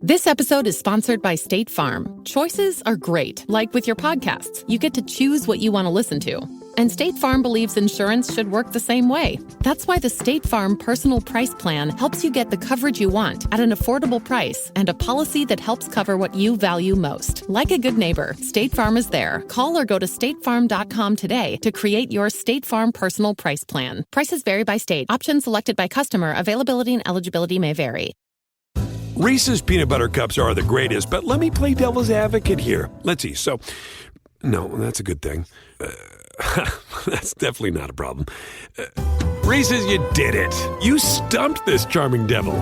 This episode is sponsored by State Farm. Choices are great. Like with your podcasts, you get to choose what you want to listen to. And State Farm believes insurance should work the same way. That's why the State Farm Personal Price Plan helps you get the coverage you want at an affordable price and a policy that helps cover what you value most. Like a good neighbor, State Farm is there. Call or go to statefarm.com today to create your State Farm Personal Price Plan. Prices vary by state. Options selected by customer. Availability and eligibility may vary. Reese's peanut butter cups are the greatest, but let me play devil's advocate here. Let's see. So, no, that's a good thing. That's definitely not a problem. Reese's, you did it. You stumped this charming devil.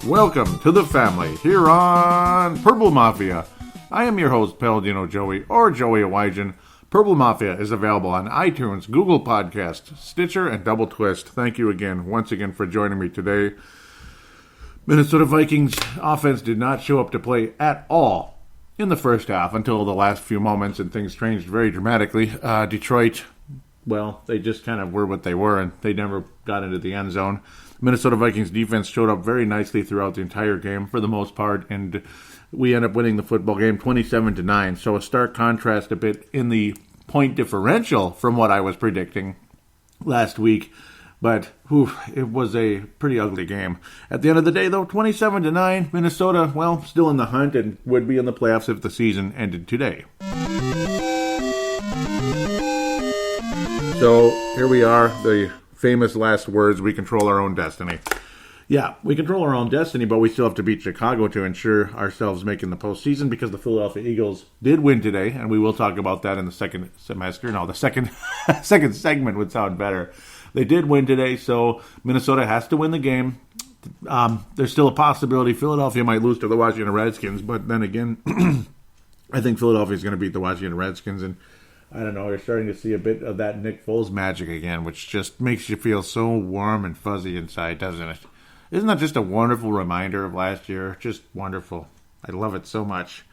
Welcome to the family here on Purple Mafia. I am your host, Paladino Joey, or Joey Awajan. Purple Mafia is available on iTunes, Google Podcasts, Stitcher, and Double Twist. Thank you once again for joining me today. Minnesota Vikings offense did not show up to play at all in the first half until the last few moments, and things changed very dramatically. Detroit, well, they just kind of were what they were, and they never got into the end zone. Minnesota Vikings defense showed up very nicely throughout the entire game for the most part, and we end up winning the football game 27-9. So a stark contrast a bit in the point differential from what I was predicting last week. But it was a pretty ugly game. At the end of the day, though, 27-9, Minnesota, well, still in the hunt and would be in the playoffs if the season ended today. So here we are, the famous last words, we control our own destiny. Yeah, we control our own destiny, but we still have to beat Chicago to ensure ourselves making the postseason because the Philadelphia Eagles did win today, and we will talk about that in the second semester. No, the second segment would sound better. They did win today, so Minnesota has to win the game. There's still a possibility Philadelphia might lose to the Washington Redskins, but then again, I think Philadelphia is going to beat the Washington Redskins, and I don't know, you're starting to see a bit of that Nick Foles magic again, which just makes you feel so warm and fuzzy inside, doesn't it? Isn't that just a wonderful reminder of last year? Just wonderful. I love it so much.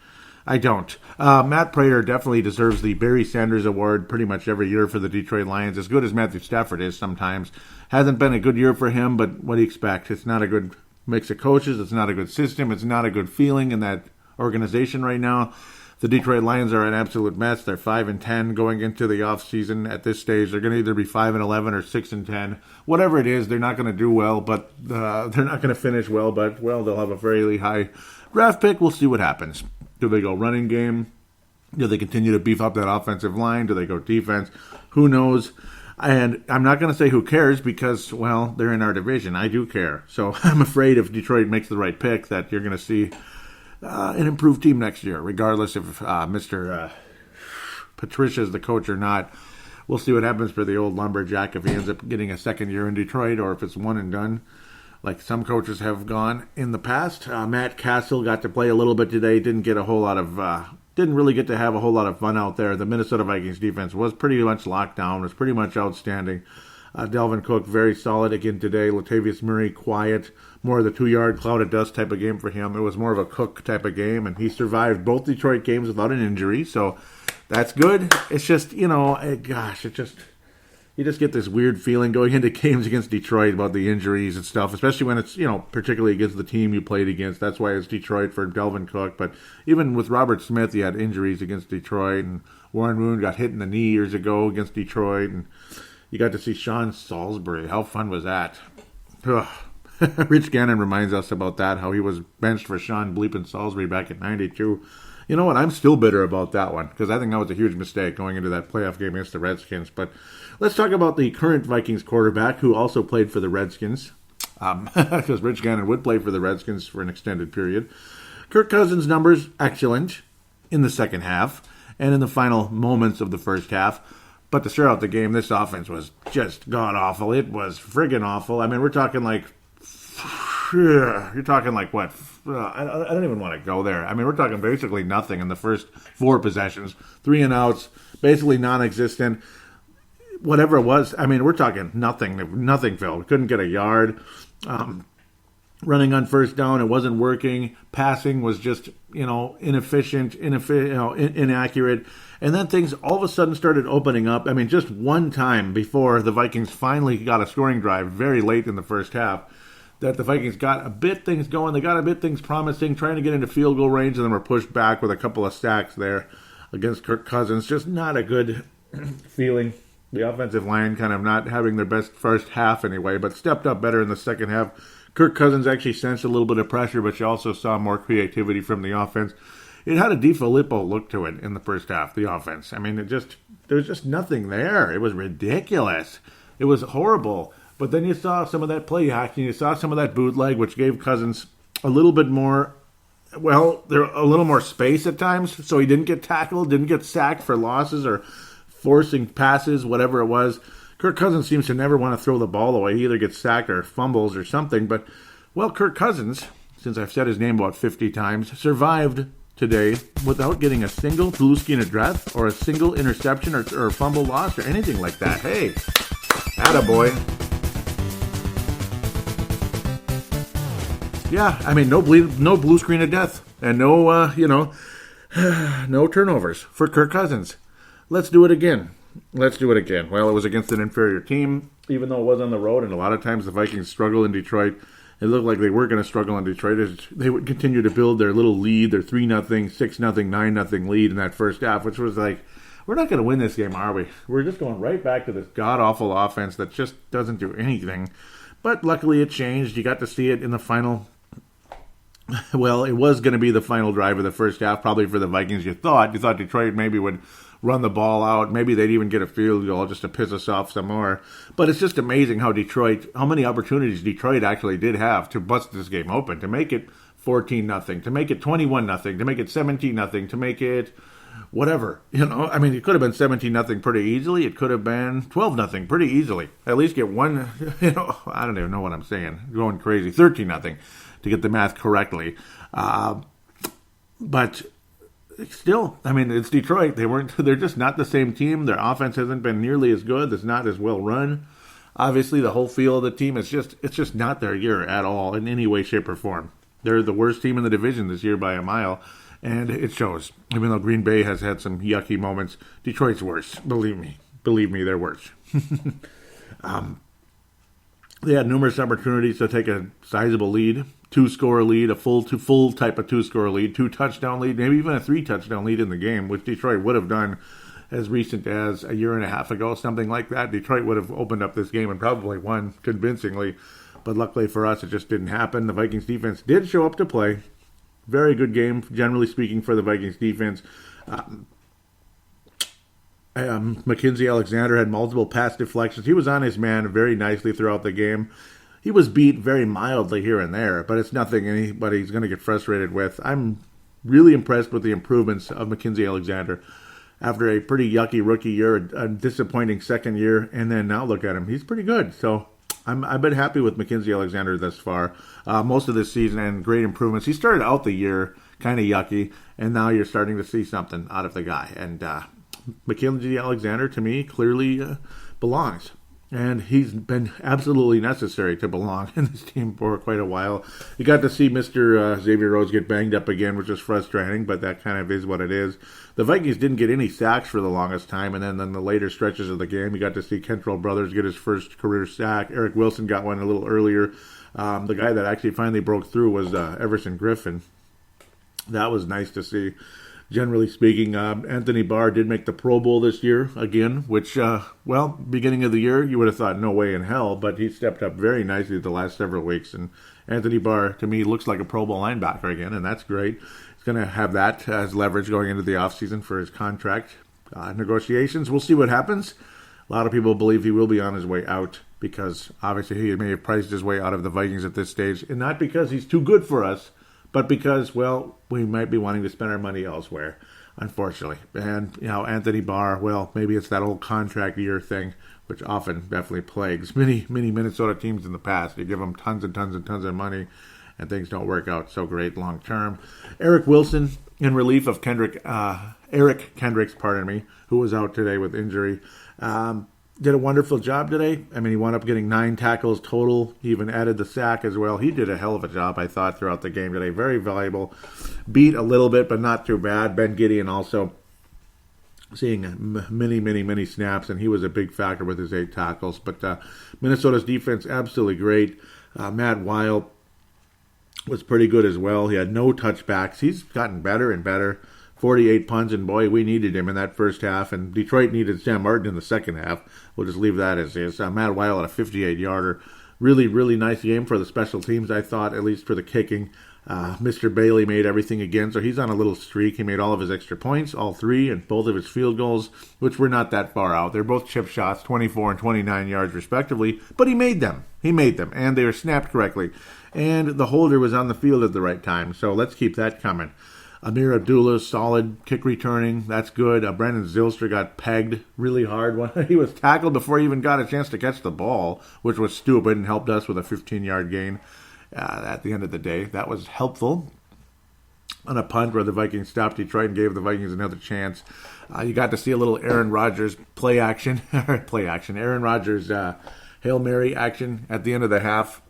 I don't. Matt Prater definitely deserves the Barry Sanders Award pretty much every year for the Detroit Lions, as good as Matthew Stafford is sometimes. Hasn't been a good year for him, but what do you expect? It's not a good mix of coaches. It's not a good system. It's not a good feeling in that organization right now. The Detroit Lions are an absolute mess. They're 5-10 going into the offseason at this stage. They're going to either be 5-11 or 6-10. Whatever it is, they're not going to do well, but they're not going to finish well, but, well, they'll have a fairly high draft pick. We'll see what happens. Do they go running game? Do they continue to beef up that offensive line? Do they go defense? Who knows? And I'm not going to say who cares because, well, they're in our division. I do care. So I'm afraid if Detroit makes the right pick that you're going to see an improved team next year, regardless if Mr. Patricia is the coach or not. We'll see what happens for the old lumberjack if he ends up getting a second year in Detroit or if it's one and done, like some coaches have gone in the past. Matt Castle got to play a little bit today. Didn't really get to have a whole lot of fun out there. The Minnesota Vikings defense was pretty much locked down. Was pretty much outstanding. Dalvin Cook, very solid again today. Latavius Murray, quiet. More of the 2-yard cloud of dust type of game for him. It was more of a Cook type of game, and he survived both Detroit games without an injury, so that's good. It's just, you just get this weird feeling going into games against Detroit about the injuries and stuff, especially when it's, particularly against the team you played against. That's why it's Detroit for Dalvin Cook, but even with Robert Smith, he had injuries against Detroit, and Warren Moon got hit in the knee years ago against Detroit, and you got to see Sean Salisbury. How fun was that? Ugh. Rich Gannon reminds us about that, how he was benched for Sean Bleepin Salisbury back in 92. You know what? I'm still bitter about that one because I think that was a huge mistake going into that playoff game against the Redskins. But let's talk about the current Vikings quarterback who also played for the Redskins because Rich Gannon would play for the Redskins for an extended period. Kirk Cousins' numbers, excellent in the second half and in the final moments of the first half. But to start out the game, this offense was just god-awful. It was friggin' awful. I mean, you're talking like what? I don't even want to go there. I mean, we're talking basically nothing in the first 4 possessions. 3 and outs, basically non-existent. Whatever it was, I mean, we're talking nothing, Phil. We couldn't get a yard. Running on first down, it wasn't working. Passing was just, inefficient, inaccurate. And then things all of a sudden started opening up. I mean, just one time before the Vikings finally got a scoring drive very late in the first half, that the Vikings got a bit things going. They got a bit things promising, trying to get into field goal range, and then were pushed back with a couple of sacks there against Kirk Cousins. Just not a good feeling. The offensive line kind of not having their best first half anyway, but stepped up better in the second half. Kirk Cousins actually sensed a little bit of pressure, but you also saw more creativity from the offense. It had a DiFilippo look to it in the first half, the offense. I mean, there was just nothing there. It was ridiculous. It was horrible. But then you saw some of that play action. You saw some of that bootleg, which gave Cousins a little bit more, a little more space at times. So he didn't get tackled, didn't get sacked for losses or forcing passes, whatever it was. Kirk Cousins seems to never want to throw the ball away. He either gets sacked or fumbles or something. But, Kirk Cousins, since I've said his name about 50 times, survived today without getting a single blue screen of death or a single interception or fumble loss or anything like that. Hey, attaboy. Yeah, I mean, no blue screen of death and no turnovers for Kirk Cousins. Let's do it again. Well, it was against an inferior team, even though it was on the road, and a lot of times the Vikings struggle in Detroit. It looked like they were going to struggle in Detroit as they would continue to build their little lead, their 3-0, 6-0, 9-0 lead in that first half, which was like, we're not going to win this game, are we? We're just going right back to this god-awful offense that just doesn't do anything. But luckily it changed. You got to see it in the final. Well, it was going to be the final drive of the first half, probably for the Vikings. You thought Detroit maybe would run the ball out. Maybe they'd even get a field goal just to piss us off some more. But it's just amazing how many opportunities Detroit actually did have to bust this game open, to make it 14-0, to make it 21-0, to make it 17-0, to make it whatever. I mean, it could have been 17-0 pretty easily. It could have been 12-0 pretty easily. At least get one, I don't even know what I'm saying. Going crazy. 13-0 to get the math correctly. But still, I mean, it's Detroit. They're just not the same team. Their offense hasn't been nearly as good. It's not as well run. Obviously, the whole feel of the team it's just not their year at all in any way, shape, or form. They're the worst team in the division this year by a mile, and it shows. Even though Green Bay has had some yucky moments, Detroit's worse. Believe me, they're worse. They had numerous opportunities to take a sizable lead, 2-score lead, a full type of 2-score lead, 2-touchdown lead, maybe even a 3-touchdown lead in the game, which Detroit would have done as recent as a year and a half ago, something like that. Detroit would have opened up this game and probably won convincingly, but luckily for us, it just didn't happen. The Vikings defense did show up to play. Very good game, generally speaking, for the Vikings defense. Mackenzie Alexander had multiple pass deflections. He was on his man very nicely throughout the game. He was beat very mildly here and there, but it's nothing anybody's going to get frustrated with. I'm really impressed with the improvements of Mackenzie Alexander after a pretty yucky rookie year, a disappointing second year, and then now look at him. He's pretty good. So I've been happy with Mackenzie Alexander thus far, most of this season, and great improvements. He started out the year kind of yucky, and now you're starting to see something out of the guy. And Mackenzie Alexander, to me, clearly belongs. And he's been absolutely necessary to belong in this team for quite a while. You got to see Mr. Xavier Rhodes get banged up again, which is frustrating, but that kind of is what it is. The Vikings didn't get any sacks for the longest time, and then in the later stretches of the game, you got to see Kentrell Brothers get his first career sack. Eric Wilson got one a little earlier. The guy that actually finally broke through was Everson Griffin. That was nice to see. Generally speaking, Anthony Barr did make the Pro Bowl this year again, which, beginning of the year, you would have thought no way in hell, but he stepped up very nicely the last several weeks. And Anthony Barr, to me, looks like a Pro Bowl linebacker again, and that's great. He's going to have that as leverage going into the offseason for his contract negotiations. We'll see what happens. A lot of people believe he will be on his way out because, obviously, he may have priced his way out of the Vikings at this stage, and not because he's too good for us, but because, we might be wanting to spend our money elsewhere, unfortunately. And, Anthony Barr, maybe it's that old contract year thing, which often definitely plagues many Minnesota teams in the past. You give them tons and tons and tons of money, and things don't work out so great long term. Eric Wilson in relief of Eric Kendricks, who was out today with injury. Did a wonderful job today. I mean, he wound up getting 9 tackles total. He even added the sack as well. He did a hell of a job, I thought, throughout the game today. Very valuable. Beat a little bit, but not too bad. Ben Gideon also seeing many snaps, and he was a big factor with his 8 tackles. But Minnesota's defense, absolutely great. Matt Weil was pretty good as well. He had no touchbacks. He's gotten better and better. 48 punts, and boy, we needed him in that first half, and Detroit needed Sam Martin in the second half. We'll just leave that as is. Matt Weil at a 58-yarder. Really nice game for the special teams, I thought, at least for the kicking. Mr. Bailey made everything again, so he's on a little streak. He made all of his extra points, all 3, and both of his field goals, which were not that far out. They're both chip shots, 24 and 29 yards respectively, but he made them. And they were snapped correctly. And the holder was on the field at the right time, so let's keep that coming. Amir Abdullah, solid kick returning. That's good. Brandon Zylstra got pegged really hard. He was tackled before he even got a chance to catch the ball, which was stupid and helped us with a 15-yard gain at the end of the day. That was helpful. On a punt where the Vikings stopped Detroit and gave the Vikings another chance. You got to see a little Aaron Rodgers play action. Aaron Rodgers Hail Mary action at the end of the half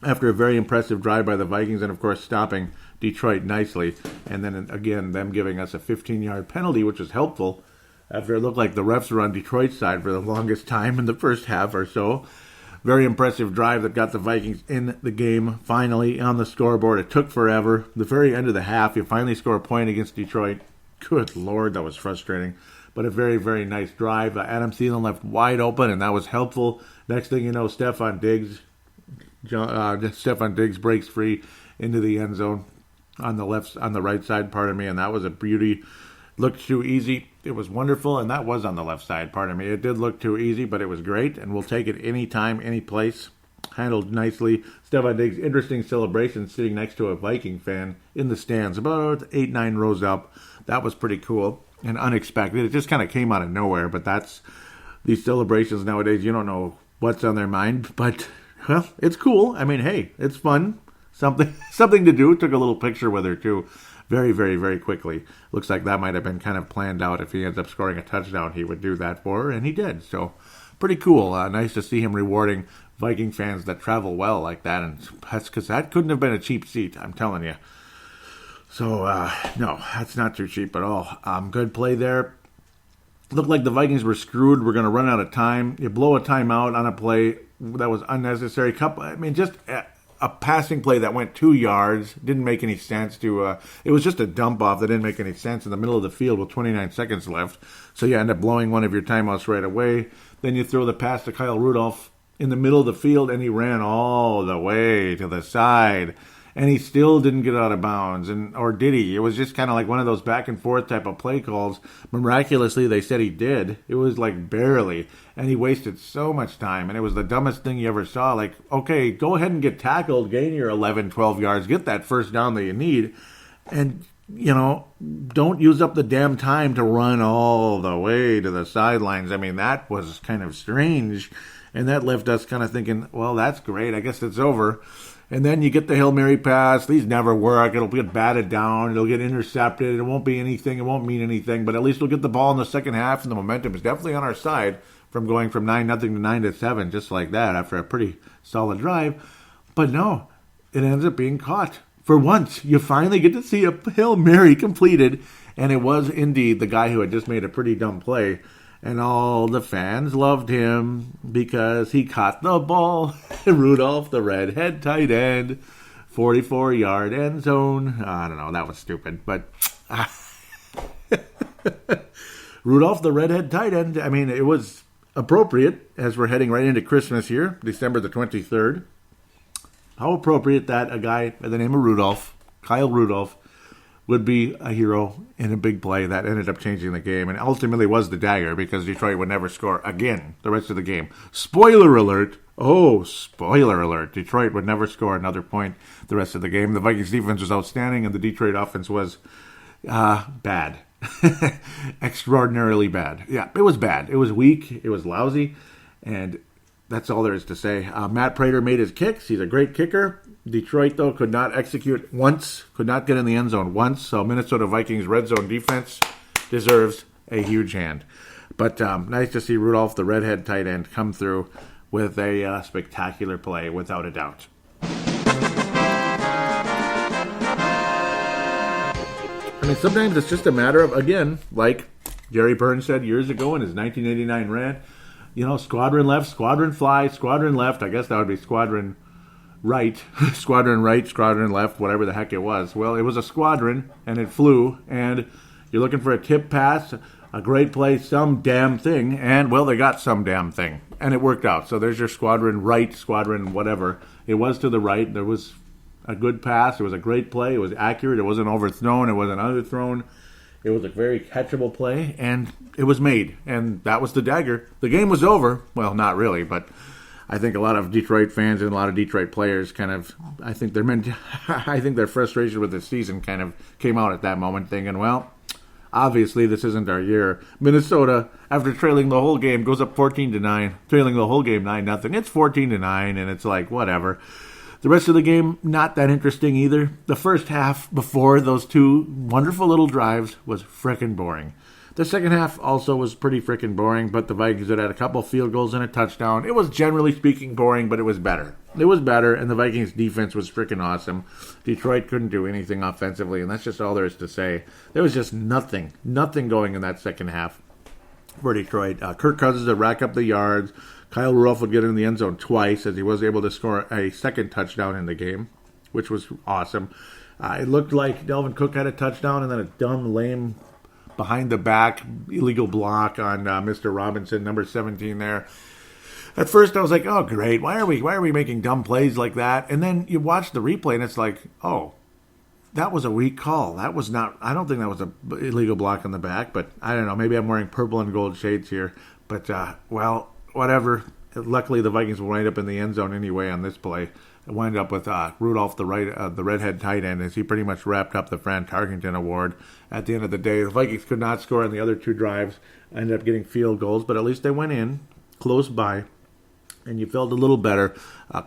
after a very impressive drive by the Vikings and, of course, stopping Detroit nicely. And then, again, them giving us a 15-yard penalty, which was helpful after it looked like the refs were on Detroit's side for the longest time in the first half or so. Very impressive drive that got the Vikings in the game, finally on the scoreboard. It took forever. The very end of the half, you finally score a point against Detroit. Good Lord, that was frustrating. But a very nice drive. Adam Thielen left wide open, and that was helpful. Next thing you know, Stefon Diggs breaks free into the end zone on the right side, and that was a beauty. Looked too easy. It was wonderful, and that was on the left side, It did look too easy, but it was great, and we'll take it anytime, any place. Handled nicely. Stefon Diggs, interesting celebration, sitting next to a Viking fan in the stands, about 8-9 rows up. That was pretty cool and unexpected. It just kind of came out of nowhere, but that's these celebrations nowadays. You don't know what's on their mind, but well, it's cool. I mean, hey, it's fun. Something to do. Took a little picture with her too. Very quickly. Looks like that might have been kind of planned out. If he ends up scoring a touchdown, he would do that for her, and he did. So, pretty cool. Nice to see him rewarding Viking fans that travel well like that, and that's because that couldn't have been a cheap seat, I'm telling you. So, no, that's not too cheap at all. Good play there. Looked like the Vikings were screwed. We're going to run out of time. You blow a timeout on a play that was unnecessary. Just a passing play that went 2 yards. Didn't make any sense it was just a dump off that didn't make any sense in the middle of the field with 29 seconds left. So you end up blowing one of your timeouts right away. Then you throw the pass to Kyle Rudolph in the middle of the field, and he ran all the way to the side. And he still didn't get out of bounds, or did he? It was just kind of like one of those back and forth type of play calls. Miraculously, they said he did. It was like barely, and he wasted so much time, and it was the dumbest thing you ever saw. Like, okay, go ahead and get tackled, gain your 11, 12 yards, get that first down that you need, and, don't use up the damn time to run all the way to the sidelines. I mean, that was kind of strange, and that left us kind of thinking, well, that's great. I guess it's over. And then you get the Hail Mary pass. These never work. It'll get batted down. It'll get intercepted. It won't be anything. It won't mean anything. But at least we'll get the ball in the second half, and the momentum is definitely on our side from going from 9-0 to 9-7, just like that, after a pretty solid drive. But no, it ends up being caught. For once, you finally get to see a Hail Mary completed, and it was indeed the guy who had just made a pretty dumb play. And all the fans loved him because he caught the ball. Rudolph, the redhead tight end, 44-yard end zone. I don't know, that was stupid. But Rudolph, the redhead tight end, I mean, it was appropriate as we're heading right into Christmas here, December the 23rd. How appropriate that a guy by the name of Rudolph, Kyle Rudolph, would be a hero in a big play that ended up changing the game and ultimately was the dagger because Detroit would never score again the rest of the game. Spoiler alert. Oh, spoiler alert. Detroit would never score another point the rest of the game. The Vikings defense was outstanding and the Detroit offense was bad. Extraordinarily bad. Yeah, it was bad. It was weak. It was lousy. And that's all there is to say. Matt Prater made his kicks. He's a great kicker. Detroit, though, could not execute once, could not get in the end zone once. So Minnesota Vikings red zone defense deserves a huge hand. But nice to see Rudolph, the redhead tight end, come through with a spectacular play, without a doubt. I mean, sometimes it's just a matter of, again, like Jerry Burns said years ago in his 1989 rant, squadron left, squadron fly, squadron left. I guess that would be squadron right, squadron left, whatever the heck it was. Well, it was a squadron, and it flew, and you're looking for a tip pass, a great play, some damn thing, and, well, they got some damn thing, and it worked out. So there's your squadron right, squadron whatever. It was to the right. There was a good pass. It was a great play. It was accurate. It wasn't overthrown. It wasn't underthrown. It was a very catchable play, and it was made, and that was the dagger. The game was over. Well, not really, but I think a lot of Detroit fans and a lot of Detroit players I think their frustration with the season kind of came out at that moment, thinking, well, obviously this isn't our year. Minnesota, after trailing the whole game, goes up 14-9, trailing the whole game 9-0. It's 14-9, and it's like, whatever. The rest of the game, not that interesting either. The first half, before those two wonderful little drives, was frickin' boring. The second half also was pretty frickin' boring, but the Vikings had a couple field goals and a touchdown. It was generally speaking boring, but it was better. It was better, and the Vikings' defense was frickin' awesome. Detroit couldn't do anything offensively, and that's just all there is to say. There was just nothing going in that second half for Detroit. Kirk Cousins would rack up the yards. Kyle Rudolph would get in the end zone twice, as he was able to score a second touchdown in the game, which was awesome. It looked like Dalvin Cook had a touchdown, and then a dumb, lame, behind-the-back illegal block on Mr. Robinson, number 17 there. At first, I was like, oh, great. Why are we making dumb plays like that? And then you watch the replay, and it's like, oh, that was a weak call. That was not, I don't think that was an illegal block on the back, but I don't know. Maybe I'm wearing purple and gold shades here. But, well, whatever. Luckily, the Vikings will wind up in the end zone anyway on this play. It wound up with Rudolph, the redhead tight end, as he pretty much wrapped up the Fran Tarkenton Award. At the end of the day, the Vikings could not score on the other two drives. Ended up getting field goals, but at least they went in close by, and you felt a little better.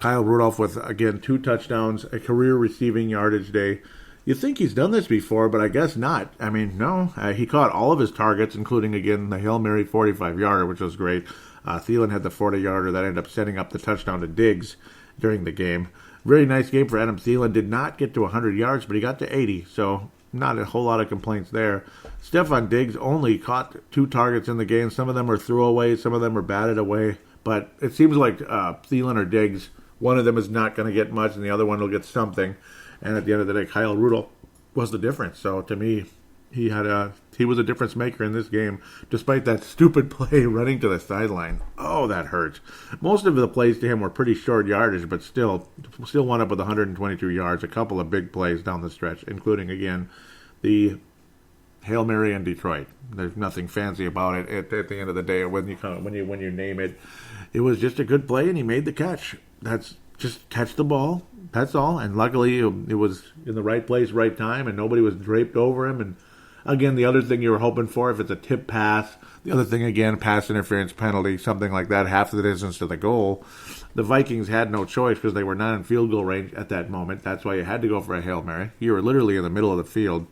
Kyle Rudolph with, again, 2 touchdowns, a career receiving yardage day. You think he's done this before, but I guess not. I mean, no. He caught all of his targets, including, again, the Hail Mary 45-yarder, which was great. Thielen had the 40-yarder that ended up setting up the touchdown to Diggs during the game. Very nice game for Adam Thielen. Did not get to 100 yards, but he got to 80, so not a whole lot of complaints there. Stephon Diggs only caught 2 targets in the game. Some of them were throwaways, some of them were batted away, but it seems like Thielen or Diggs, one of them is not going to get much, and the other one will get something. And at the end of the day, Kyle Rudolph was the difference. So to me, he was a difference maker in this game, despite that stupid play running to the sideline. Oh, that hurt. Most of the plays to him were pretty short yardage, but still wound up with 122 yards. A couple of big plays down the stretch, including, again, the Hail Mary in Detroit. There's nothing fancy about it at the end of the day. When you name it, it was just a good play, and he made the catch. That's just catch the ball. That's all. And luckily, it was in the right place, right time, and nobody was draped over him. And again, the other thing you were hoping for, if it's a tip pass, the other thing, again, pass interference penalty, something like that, half the distance to the goal. The Vikings had no choice because they were not in field goal range at that moment. That's why you had to go for a Hail Mary. You were literally in the middle of the field.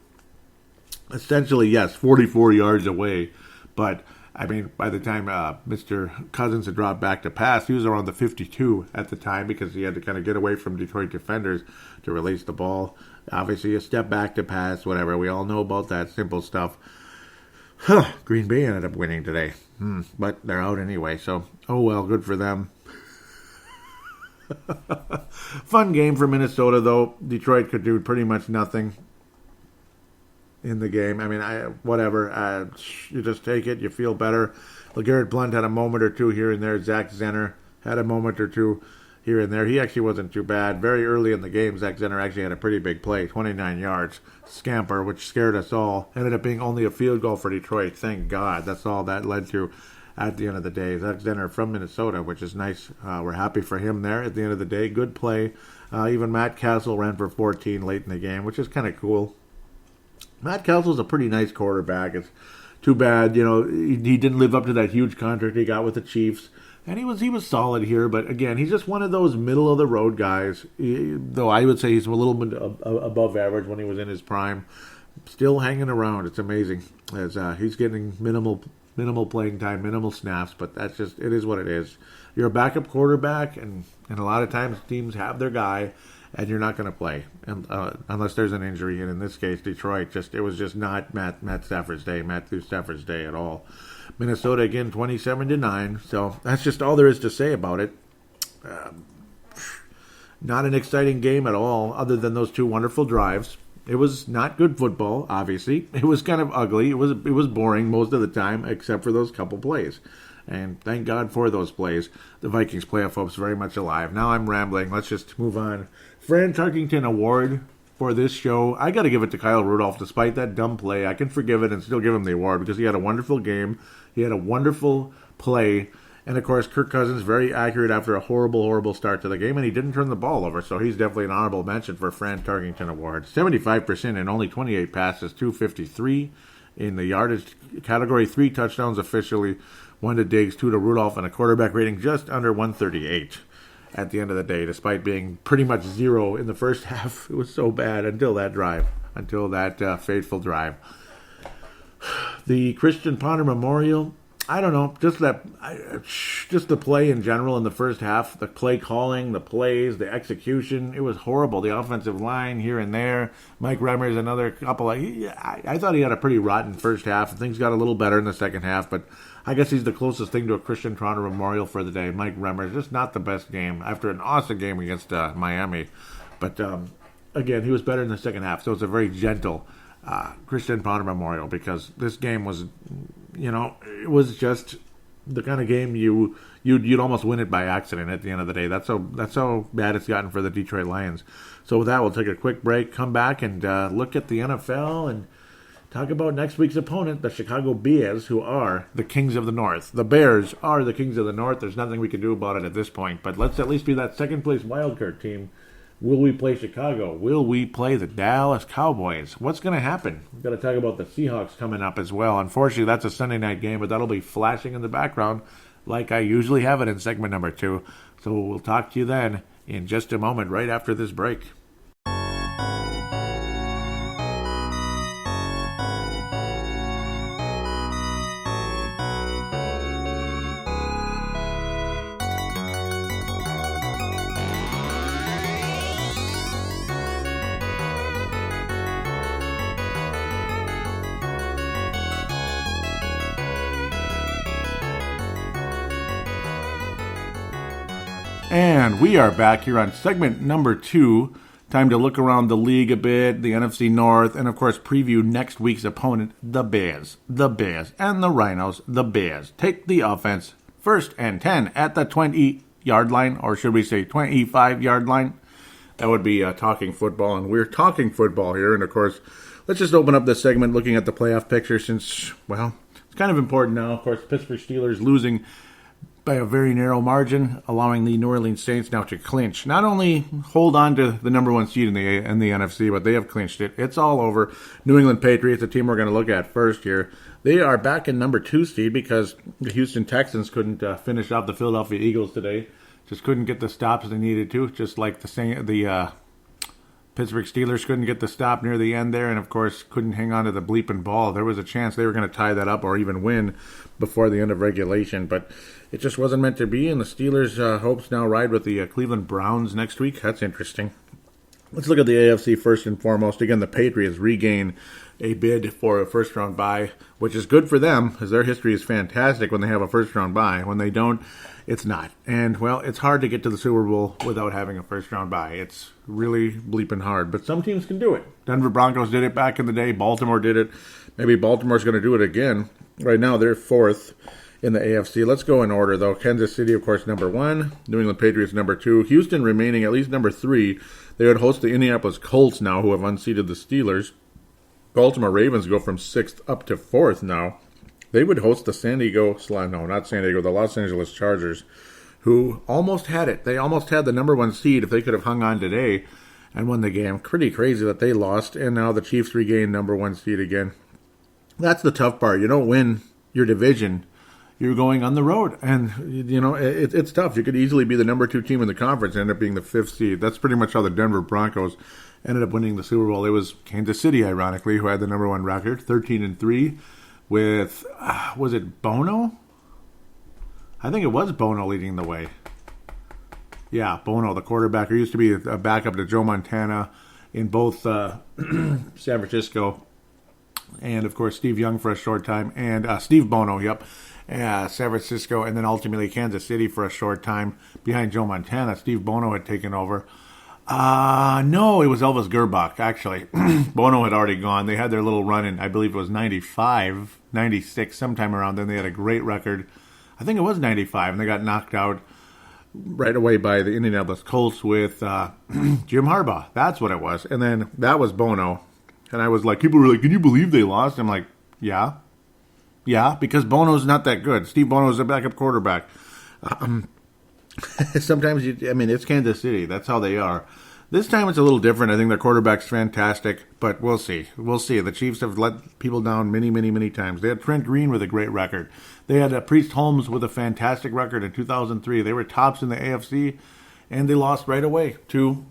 Essentially, yes, 44 yards away. But, I mean, by the time Mr. Cousins had dropped back to pass, he was around the 52 at the time because he had to kind of get away from Detroit defenders to release the ball. Obviously, a step back to pass, whatever. We all know about that simple stuff. Green Bay ended up winning today. But they're out anyway, so, oh well, good for them. Fun game for Minnesota, though. Detroit could do pretty much nothing in the game. I mean, whatever. You just take it. You feel better. LeGarrette Blount had a moment or two here and there. Zach Zenner had a moment or two here and there. He actually wasn't too bad. Very early in the game, Zach Zenner actually had a pretty big play, 29 yards, scamper, which scared us all. Ended up being only a field goal for Detroit. Thank God. That's all that led to at the end of the day. Zach Zenner from Minnesota, which is nice. We're happy for him there at the end of the day. Good play. Even Matt Castle ran for 14 late in the game, which is kind of cool. Matt Castle's a pretty nice quarterback. It's too bad, he didn't live up to that huge contract he got with the Chiefs. And he was solid here, but again, he's just one of those middle of the road guys. Though I would say he's a little bit above average when he was in his prime. Still hanging around. It's amazing as he's getting minimal playing time, minimal snaps. But it is what it is. You're a backup quarterback, and a lot of times teams have their guy, and you're not going to play unless there's an injury. And in this case, Detroit it was just not Matthew Stafford's day at all. Minnesota again 27-9. So that's just all there is to say about it. Not an exciting game at all, other than those two wonderful drives. It was not good football, obviously. It was kind of ugly. It was boring most of the time, except for those couple plays. And thank God for those plays. The Vikings playoff hopes very much alive. Now I'm rambling. Let's just move on. Fran Tarkington Award for this show. I got to give it to Kyle Rudolph. Despite that dumb play, I can forgive it and still give him the award because he had a wonderful game. He had a wonderful play. And, of course, Kirk Cousins, very accurate after a horrible start to the game, and he didn't turn the ball over, so he's definitely an honorable mention for Fran Tarkington Award. 75% in only 28 passes, 253 in the yardage category, 3 touchdowns officially, 1 to Diggs, 2 to Rudolph, and a quarterback rating just under 138 at the end of the day, despite being pretty much 0 in the first half. It was so bad until that fateful drive. The Christian Ponder Memorial, I don't know, just the play in general in the first half, the play calling, the plays, the execution, it was horrible. The offensive line here and there. Mike Remmers, another couple. I thought he had a pretty rotten first half. Things got a little better in the second half, but I guess he's the closest thing to a Christian Ponder Memorial for the day. Mike Remmers, just not the best game after an awesome game against Miami. But again, he was better in the second half, so it's a very gentle Christian Ponder Memorial because this game was, it was just the kind of game you'd almost win it by accident at the end of the day. That's how bad it's gotten for the Detroit Lions. So with that, we'll take a quick break, come back, and look at the NFL and talk about next week's opponent, the Chicago Bears, who are the Kings of the North. The Bears are the Kings of the North. There's nothing we can do about it at this point, but let's at least be that second-place wildcard team. Will we play Chicago? Will we play the Dallas Cowboys? What's going to happen? We've got to talk about the Seahawks coming up as well. Unfortunately, that's a Sunday night game, but that'll be flashing in the background like I usually have it in segment number 2. So we'll talk to you then in just a moment, right after this break. And we are back here on segment number 2. Time to look around the league a bit, the NFC North, and of course preview next week's opponent, the Bears. The Bears and the Rhinos, the Bears. Take the offense, 1st and 10 at the 20-yard line, or should we say 25-yard line? That would be talking football, and we're talking football here. And of course, let's just open up this segment looking at the playoff picture since, well, it's kind of important now. Of course, Pittsburgh Steelers losing by a very narrow margin, allowing the New Orleans Saints now to clinch. Not only hold on to the number 1 seed in the NFC, but they have clinched it. It's all over. New England Patriots, the team we're going to look at first here, they are back in number 2 seed because the Houston Texans couldn't finish off the Philadelphia Eagles today. Just couldn't get the stops they needed to, just like the Pittsburgh Steelers couldn't get the stop near the end there, and of course couldn't hang on to the bleeping ball. There was a chance they were going to tie that up or even win before the end of regulation, but it just wasn't meant to be, and the Steelers' hopes now ride with the Cleveland Browns next week. That's interesting. Let's look at the AFC first and foremost. Again, the Patriots regain a bid for a first-round bye, which is good for them, because their history is fantastic when they have a first-round bye. When they don't, it's not. And, well, it's hard to get to the Super Bowl without having a first-round bye. It's really bleeping hard, but some teams can do it. Denver Broncos did it back in the day. Baltimore did it. Maybe Baltimore's going to do it again. Right now, they're 4th in the AFC. Let's go in order, though. Kansas City, of course, number 1. New England Patriots, number 2. Houston remaining at least number 3. They would host the Indianapolis Colts now, who have unseated the Steelers. Baltimore Ravens go from 6th up to 4th now. They would host the the Los Angeles Chargers, who almost had it. They almost had the number 1 seed if they could have hung on today and won the game. Pretty crazy that they lost, and now the Chiefs regain number 1 seed again. That's the tough part. You don't win your division you're going on the road. And, it's tough. You could easily be the number 2 team in the conference and end up being the 5th seed. That's pretty much how the Denver Broncos ended up winning the Super Bowl. It was Kansas City, ironically, who had the number 1 record, 13-3, with, was it Bono? I think it was Bono leading the way. Yeah, Bono, the quarterback, who used to be a backup to Joe Montana in both San Francisco and, of course, Steve Young for a short time, and Steve Bono, San Francisco, and then ultimately Kansas City for a short time behind Joe Montana. Steve Bono had taken over. No, it was Elvis Gerbach, actually. Bono had already gone. They had their little run in, I believe it was 95, 96, sometime around then. They had a great record. I think it was 95, and they got knocked out right away by the Indianapolis Colts with Jim Harbaugh. That's what it was. And then that was Bono. And I was like, people were like, can you believe they lost? I'm like, yeah. Yeah, because Bono's not that good. Steve Bono's a backup quarterback. Sometimes, it's Kansas City. That's how they are. This time it's a little different. I think their quarterback's fantastic, but we'll see. We'll see. The Chiefs have let people down many, many, many times. They had Trent Green with a great record. They had Priest Holmes with a fantastic record in 2003. They were tops in the AFC, and they lost right away to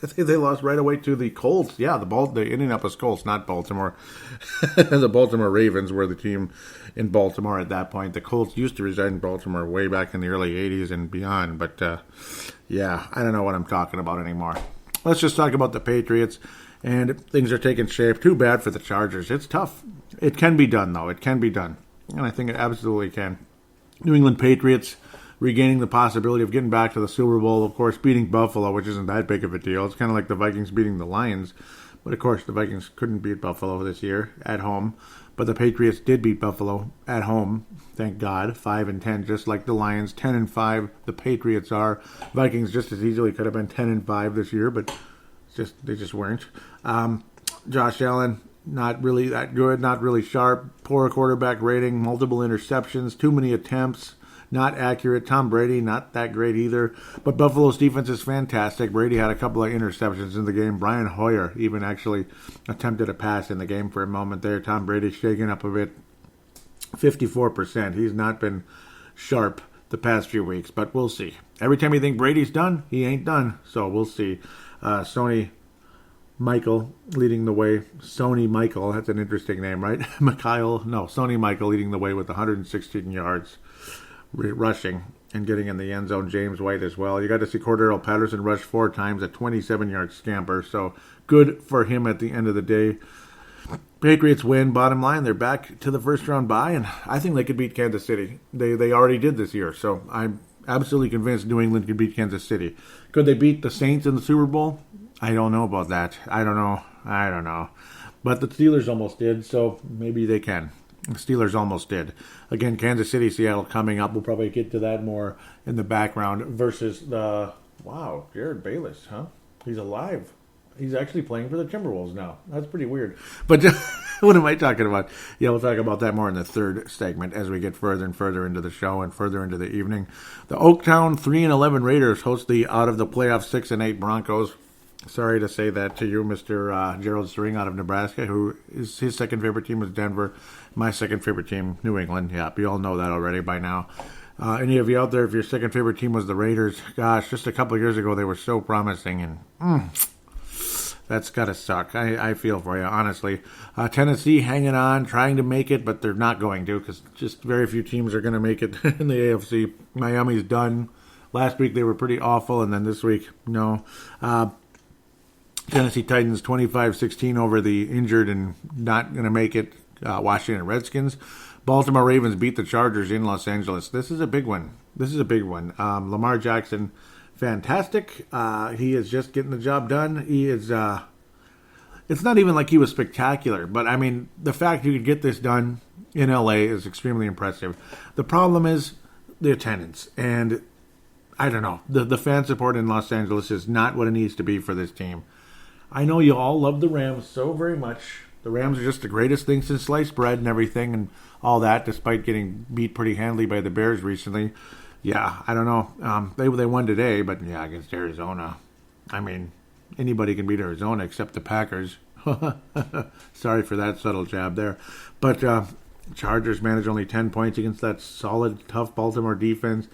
the Colts. Yeah, the Indianapolis Colts, not Baltimore. The Baltimore Ravens were the team in Baltimore at that point. The Colts used to reside in Baltimore way back in the early 80s and beyond. But, I don't know what I'm talking about anymore. Let's just talk about the Patriots. And things are taking shape. Too bad for the Chargers. It's tough. It can be done, though. It can be done. And I think it absolutely can. New England Patriots regaining the possibility of getting back to the Super Bowl, of course, beating Buffalo, which isn't that big of a deal. It's kind of like the Vikings beating the Lions. But, of course, the Vikings couldn't beat Buffalo this year at home. But the Patriots did beat Buffalo at home, thank God, 5-10, just like the Lions, 10-5. The Patriots are. Vikings just as easily could have been 10-5 this year, but they just weren't. Josh Allen, not really that good, not really sharp, poor quarterback rating, multiple interceptions, too many attempts, not accurate. Tom Brady, not that great either. But Buffalo's defense is fantastic. Brady had a couple of interceptions in the game. Brian Hoyer even actually attempted a pass in the game for a moment there. Tom Brady shaking up a bit. 54%. He's not been sharp the past few weeks, but we'll see. Every time you think Brady's done, he ain't done. So we'll see. Sony Michael leading the way. Sony Michael, that's an interesting name, right? Sony Michael leading the way with 116 yards. Rushing and getting in the end zone. James White as well. You got to see Cordero Patterson rush 4 times, a 27-yard scamper. So good for him at the end of the day. Patriots win. Bottom line, they're back to the first-round bye, and I think they could beat Kansas City. They already did this year, so I'm absolutely convinced New England could beat Kansas City. Could they beat the Saints in the Super Bowl? I don't know about that. I don't know. But the Steelers almost did, so maybe they can. The Steelers almost did. Again, Kansas City, Seattle coming up. We'll probably get to that more in the background versus Jared Bayless, huh? He's alive. He's actually playing for the Timberwolves now. That's pretty weird. But what am I talking about? Yeah, we'll talk about that more in the third segment as we get further and further into the show and further into the evening. The Oaktown 3-11 Raiders host the out of the playoff 6-8 Broncos. Sorry to say that to you, Mr. Gerald String out of Nebraska, who is his second favorite team was Denver. My second favorite team, New England. Yeah, we all know that already by now. Any of you out there, if your second favorite team was the Raiders, gosh, just a couple of years ago they were so promising, and that's got to suck. I feel for you, honestly. Tennessee hanging on, trying to make it, but they're not going to because just very few teams are going to make it in the AFC. Miami's done. Last week they were pretty awful, and then this week, no. Tennessee Titans 25-16 over the injured and not going to make it Washington Redskins. Baltimore Ravens beat the Chargers in Los Angeles. This is a big one. Lamar Jackson, fantastic. He is just getting the job done. He is. It's not even like he was spectacular, but I mean, the fact you could get this done in LA is extremely impressive. The problem is the attendance, and I don't know. The fan support in Los Angeles is not what it needs to be for this team. I know you all love the Rams so very much. The Rams are just the greatest thing since sliced bread and everything and all that, despite getting beat pretty handily by the Bears recently. Yeah, I don't know. They won today, but yeah, against Arizona. I mean, anybody can beat Arizona except the Packers. Sorry for that subtle jab there. But Chargers managed only 10 points against that solid, tough Baltimore defense.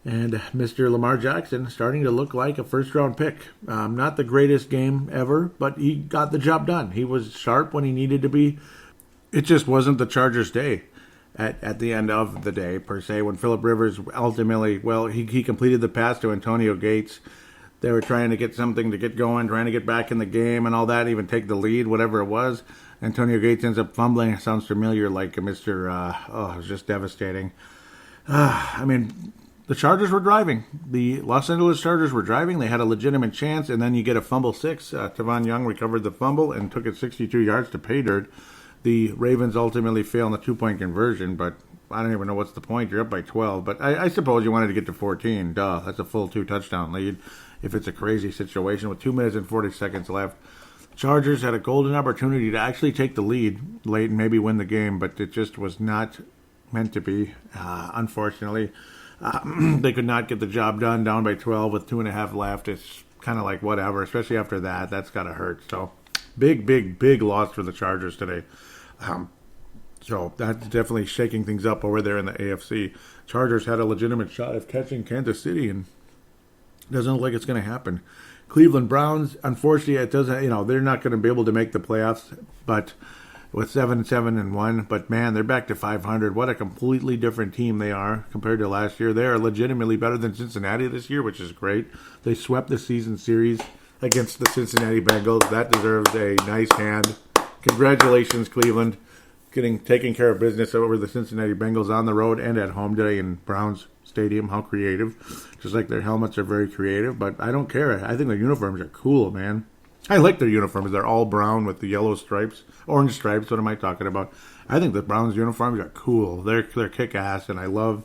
And Mr. Lamar Jackson starting to look like a first-round pick. Not the greatest game ever, but he got the job done. He was sharp when he needed to be. It just wasn't the Chargers' day at the end of the day, per se, when Phillip Rivers ultimately, he completed the pass to Antonio Gates. They were trying to get something to get going, trying to get back in the game and all that, even take the lead, whatever it was. Antonio Gates ends up fumbling. It sounds familiar, like Mr. It was just devastating. The Chargers were driving. The Los Angeles Chargers were driving. They had a legitimate chance, and then you get a fumble 6. Tavon Young recovered the fumble and took it 62 yards to pay dirt. The Ravens ultimately fail on the 2-point conversion, but I don't even know what's the point. You're up by 12, but I suppose you wanted to get to 14. Duh, that's a full 2-touchdown lead if it's a crazy situation with 2 minutes and 40 seconds left. Chargers had a golden opportunity to actually take the lead late and maybe win the game, but it just was not meant to be, unfortunately. They could not get the job done, down by 12 with 2.5 left. It's kind of like whatever, especially after that. That's got to hurt. So big loss for the Chargers today. So that's definitely shaking things up over there in the AFC. Chargers had a legitimate shot of catching Kansas City, and it doesn't look like it's going to happen. Cleveland Browns, unfortunately, it doesn't. They're not going to be able to make the playoffs, but with 7-1. But man, they're back to 500. What a completely different team they are compared to last year. They are legitimately better than Cincinnati this year, which is great. They swept the season series against the Cincinnati Bengals. That deserves a nice hand. Congratulations, Cleveland, taking care of business over the Cincinnati Bengals on the road and at home today in Browns Stadium. How creative. Just like their helmets are very creative, but I don't care. I think their uniforms are cool, man. I like their uniforms. They're all brown with the yellow stripes, orange stripes. What am I talking about? I think the Browns uniforms are cool. They're kick-ass, and I love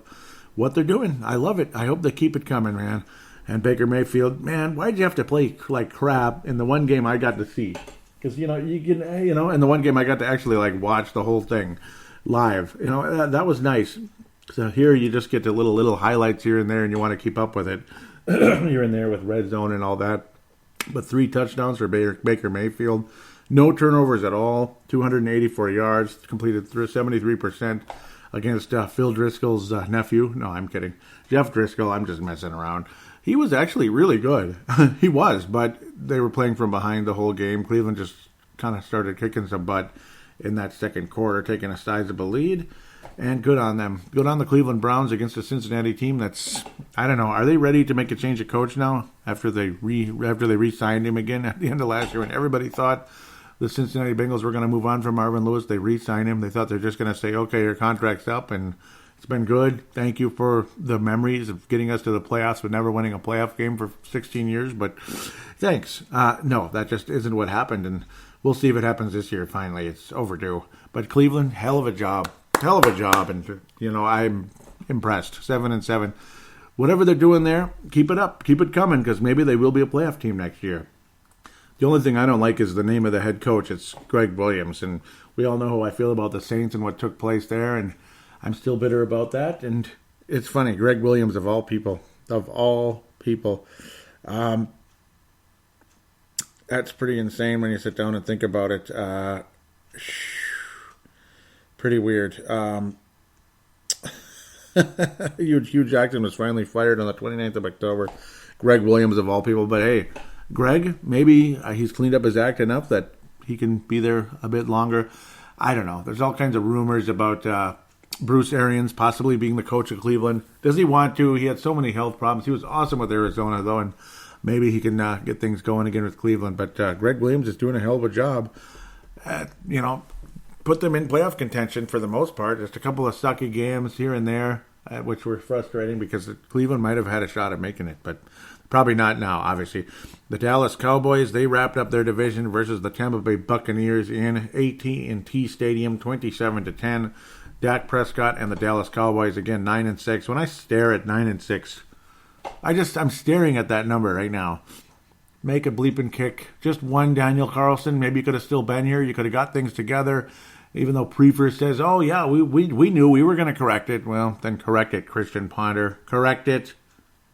what they're doing. I love it. I hope they keep it coming, man. And Baker Mayfield, man, why'd you have to play like crap in the one game I got to see? Because, in the one game I got to actually watch the whole thing live. That was nice. So here you just get the little highlights here and there, and you want to keep up with it. You're in there with red zone and all that. But 3 touchdowns for Baker Mayfield. No turnovers at all. 284 yards. Completed through 73% against Phil Driscoll's nephew. No, I'm kidding. Jeff Driscoll. I'm just messing around. He was actually really good. He was, but they were playing from behind the whole game. Cleveland just kind of started kicking some butt in that second quarter, taking a sizable lead. And good on them. Good on the Cleveland Browns against the Cincinnati team that's, I don't know, are they ready to make a change of coach now after they re-signed him again at the end of last year when everybody thought the Cincinnati Bengals were going to move on from Marvin Lewis? They re-signed him. They thought they're just going to say, okay, your contract's up and it's been good. Thank you for the memories of getting us to the playoffs but never winning a playoff game for 16 years. But thanks. No, that just isn't what happened. And we'll see if it happens this year finally. It's overdue. But Cleveland, hell of a job. And, I'm impressed. 7-7. Whatever they're doing there, keep it up. Keep it coming, because maybe they will be a playoff team next year. The only thing I don't like is the name of the head coach. It's Greg Williams, and we all know how I feel about the Saints and what took place there, and I'm still bitter about that. And it's funny, Greg Williams, of all people, that's pretty insane when you sit down and think about it. Pretty weird. Hugh Jackson was finally fired on the 29th of October. Greg Williams, of all people. But hey, Greg, maybe he's cleaned up his act enough that he can be there a bit longer. I don't know. There's all kinds of rumors about Bruce Arians possibly being the coach of Cleveland. Does he want to? He had so many health problems. He was awesome with Arizona, though, and maybe he can get things going again with Cleveland. But Greg Williams is doing a hell of a job. Put them in playoff contention for the most part. Just a couple of sucky games here and there, which were frustrating because Cleveland might have had a shot at making it, but probably not now, obviously. The Dallas Cowboys, they wrapped up their division versus the Tampa Bay Buccaneers in AT&T Stadium, 27-10. Dak Prescott and the Dallas Cowboys, again, 9-6. When I stare at 9-6, I'm staring at that number right now. Make a bleeping kick. Just one Daniel Carlson. Maybe you could have still been here. You could have got things together. Even though Prefer says, oh, yeah, we knew we were going to correct it. Well, then correct it, Christian Ponder. Correct it.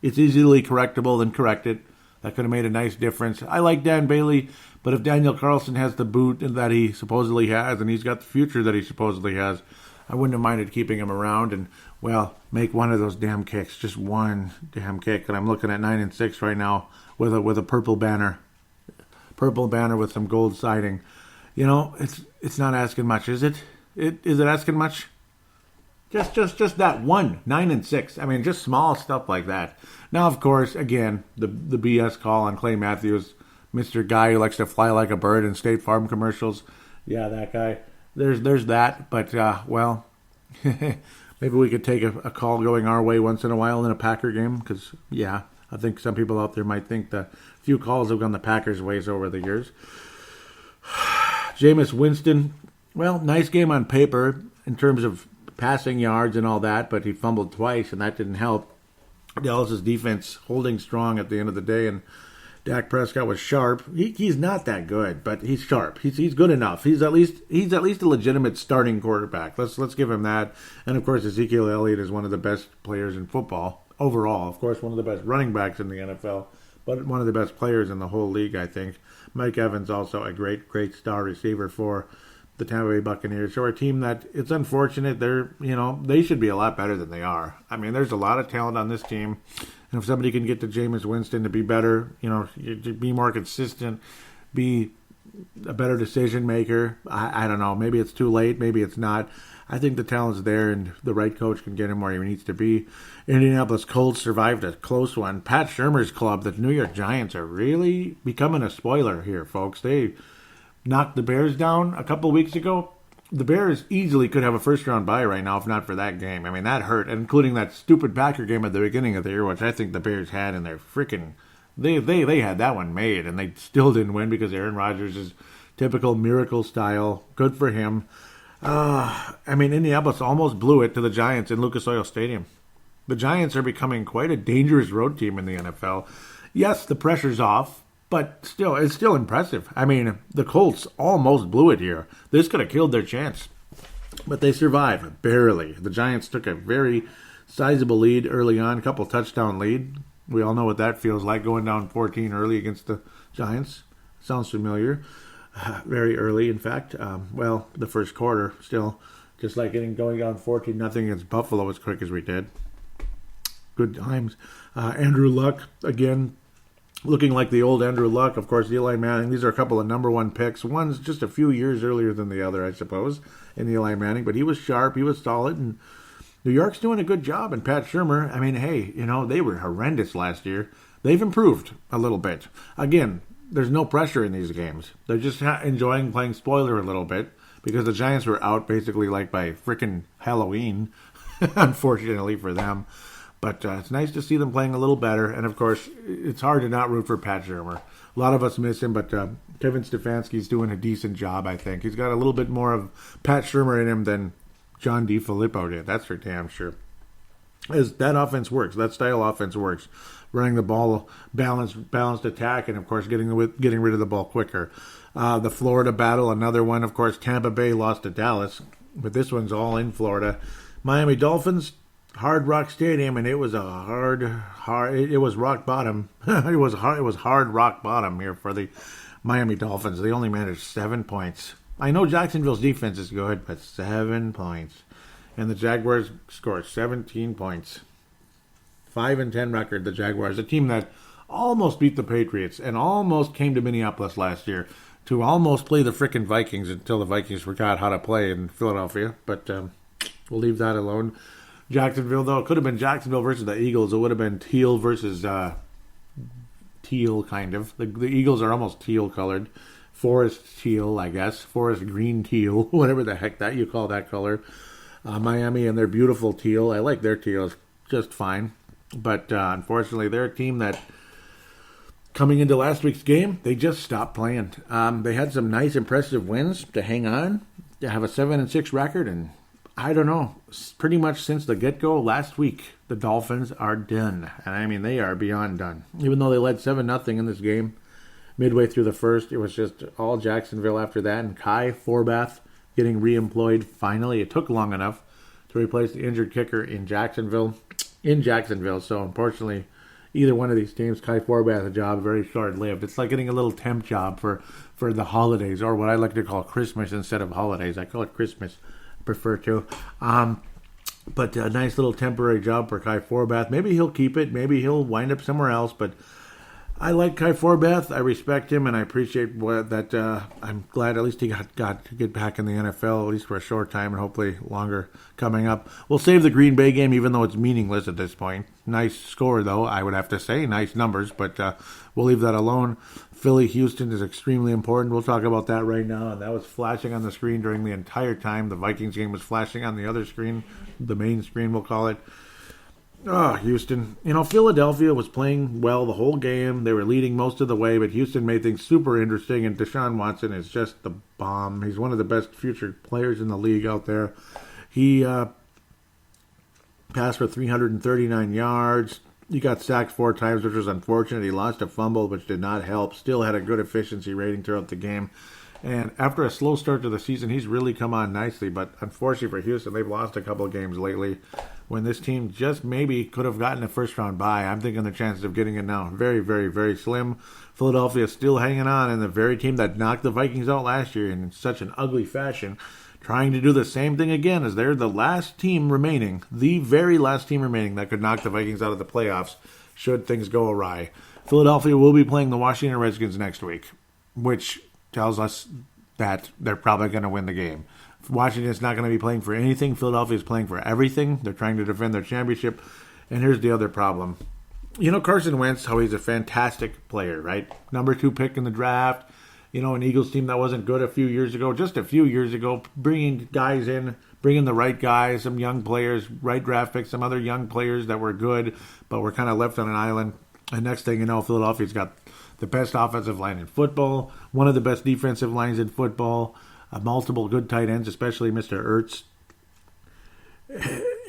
It's easily correctable, then correct it. That could have made a nice difference. I like Dan Bailey, but if Daniel Carlson has the boot that he supposedly has, and he's got the future that he supposedly has, I wouldn't have minded keeping him around and, well, make one of those damn kicks, just one damn kick. And I'm looking at 9-6 right now with a purple banner with some gold siding. You know, it's not asking much, is it? Is it asking much? Just that one, 9-6. I mean, just small stuff like that. Now, of course, again, the BS call on Clay Matthews, Mr. Guy who likes to fly like a bird in State Farm commercials. Yeah, that guy. There's that, but well, maybe we could take a call going our way once in a while in a Packer game, because yeah, I think some people out there might think the few calls have gone the Packers' ways over the years. Jameis Winston, well, nice game on paper in terms of passing yards and all that, but he fumbled twice, and that didn't help. Dallas' defense holding strong at the end of the day, and Dak Prescott was sharp. He's not that good, but he's sharp. He's good enough. He's at least a legitimate starting quarterback. Let's give him that. And of course, Ezekiel Elliott is one of the best players in football overall. Of course, one of the best running backs in the NFL, but one of the best players in the whole league, I think. Mike Evans also a great star receiver for the Tampa Bay Buccaneers. So a team that, it's unfortunate, they should be a lot better than they are. I mean, there's a lot of talent on this team. And if somebody can get to Jameis Winston to be better, to be more consistent, be a better decision maker, I don't know. Maybe it's too late. Maybe it's not. I think the talent's there, and the right coach can get him where he needs to be. Indianapolis Colts survived a close one. Pat Shurmur's club, the New York Giants, are really becoming a spoiler here, folks. They knocked the Bears down a couple weeks ago. The Bears easily could have a first-round bye right now if not for that game. I mean, that hurt, including that stupid Packer game at the beginning of the year, which I think the Bears had in their freaking... They had that one made, and they still didn't win because Aaron Rodgers is typical miracle style. Good for him. I mean, Indianapolis almost blew it to the Giants in Lucas Oil Stadium. The Giants are becoming quite a dangerous road team in the NFL. Yes, the pressure's off, but still, it's still impressive. I mean, the Colts almost blew it here. This could have killed their chance. But they survived, barely. The Giants took a very sizable lead early on, a couple touchdown lead. We all know what that feels like, going down 14 early against the Giants. Sounds familiar. Very early, in fact. The first quarter, still. Just like going down 14-0 against Buffalo as quick as we did. Good times. Andrew Luck, again, looking like the old Andrew Luck. Of course, Eli Manning. These are a couple of number one picks. One's just a few years earlier than the other, I suppose, in Eli Manning. But he was sharp. He was solid. And New York's doing a good job. And Pat Shurmur, I mean, hey, they were horrendous last year. They've improved a little bit. Again, there's no pressure in these games. They're just enjoying playing spoiler a little bit because the Giants were out basically like by frickin' Halloween, unfortunately for them. But it's nice to see them playing a little better. And, of course, it's hard to not root for Pat Shurmur. A lot of us miss him, but Kevin Stefanski's doing a decent job, I think. He's got a little bit more of Pat Shurmur in him than John DeFilippo did. That's for damn sure. As that offense works, that style offense works. Running the ball, balanced attack, and, of course, getting rid of the ball quicker. The Florida battle, another one. Of course, Tampa Bay lost to Dallas, but this one's all in Florida. Miami Dolphins, Hard Rock Stadium, and it was it was rock bottom. it was hard rock bottom here for the Miami Dolphins. They only managed 7 points. I know Jacksonville's defense is good, but 7 points. And the Jaguars scored 17 points. 5-10 record, the Jaguars. A team that almost beat the Patriots and almost came to Minneapolis last year to almost play the frickin' Vikings until the Vikings forgot how to play in Philadelphia. But we'll leave that alone. Jacksonville, though, it could have been Jacksonville versus the Eagles. It would have been teal versus teal, kind of. The Eagles are almost teal-colored. Forest teal, I guess. Forest green teal, whatever the heck that you call that color. Miami and their beautiful teal. I like their teal just fine. But unfortunately, they're a team that, coming into last week's game, they just stopped playing. They had some nice, impressive wins to hang on, to have a 7-6 record, and I don't know, pretty much since the get-go last week, the Dolphins are done. And I mean, they are beyond done. Even though they led 7-0 in this game, midway through the first, it was just all Jacksonville after that. And Kai Forbath getting re-employed finally. It took long enough to replace the injured kicker in Jacksonville. So unfortunately, either one of these teams, Kai Forbath, a job very short-lived. It's like getting a little temp job for the holidays, or what I like to call Christmas instead of holidays. I call it Christmas. prefer to. But a nice little temporary job for Kai Forbath. Maybe he'll keep it. Maybe he'll wind up somewhere else. But I like Kai Forbath. I respect him, and I appreciate that. I'm glad at least he got to get back in the NFL, at least for a short time, and hopefully longer coming up. We'll save the Green Bay game, even though it's meaningless at this point. Nice score, though, I would have to say. Nice numbers, but we'll leave that alone. Philly-Houston is extremely important. We'll talk about that right now. And that was flashing on the screen during the entire time. The Vikings game was flashing on the other screen, the main screen, we'll call it. Oh, Houston. Philadelphia was playing well the whole game. They were leading most of the way, but Houston made things super interesting, and Deshaun Watson is just the bomb. He's one of the best future players in the league out there. He passed for 339 yards. He got sacked 4 times, which was unfortunate. He lost a fumble, which did not help. Still had a good efficiency rating throughout the game. And after a slow start to the season, he's really come on nicely. But unfortunately for Houston, they've lost a couple of games lately when this team just maybe could have gotten a first-round bye. I'm thinking the chances of getting it now very, very, very slim. Philadelphia is still hanging on, and the very team that knocked the Vikings out last year in such an ugly fashion, trying to do the same thing again as they're the last team remaining, the very last team remaining that could knock the Vikings out of the playoffs should things go awry. Philadelphia will be playing the Washington Redskins next week, which tells us that they're probably going to win the game. Washington's not going to be playing for anything. Philadelphia is playing for everything. They're trying to defend their championship. And here's the other problem. Carson Wentz, how he's a fantastic player, right? Number 2 pick in the draft. An Eagles team that wasn't good just a few years ago, bringing guys in, bringing the right guys, some young players, right draft picks, some other young players that were good, but were kind of left on an island. And next thing you know, Philadelphia's got the best offensive line in football, one of the best defensive lines in football, multiple good tight ends, especially Mr. Ertz.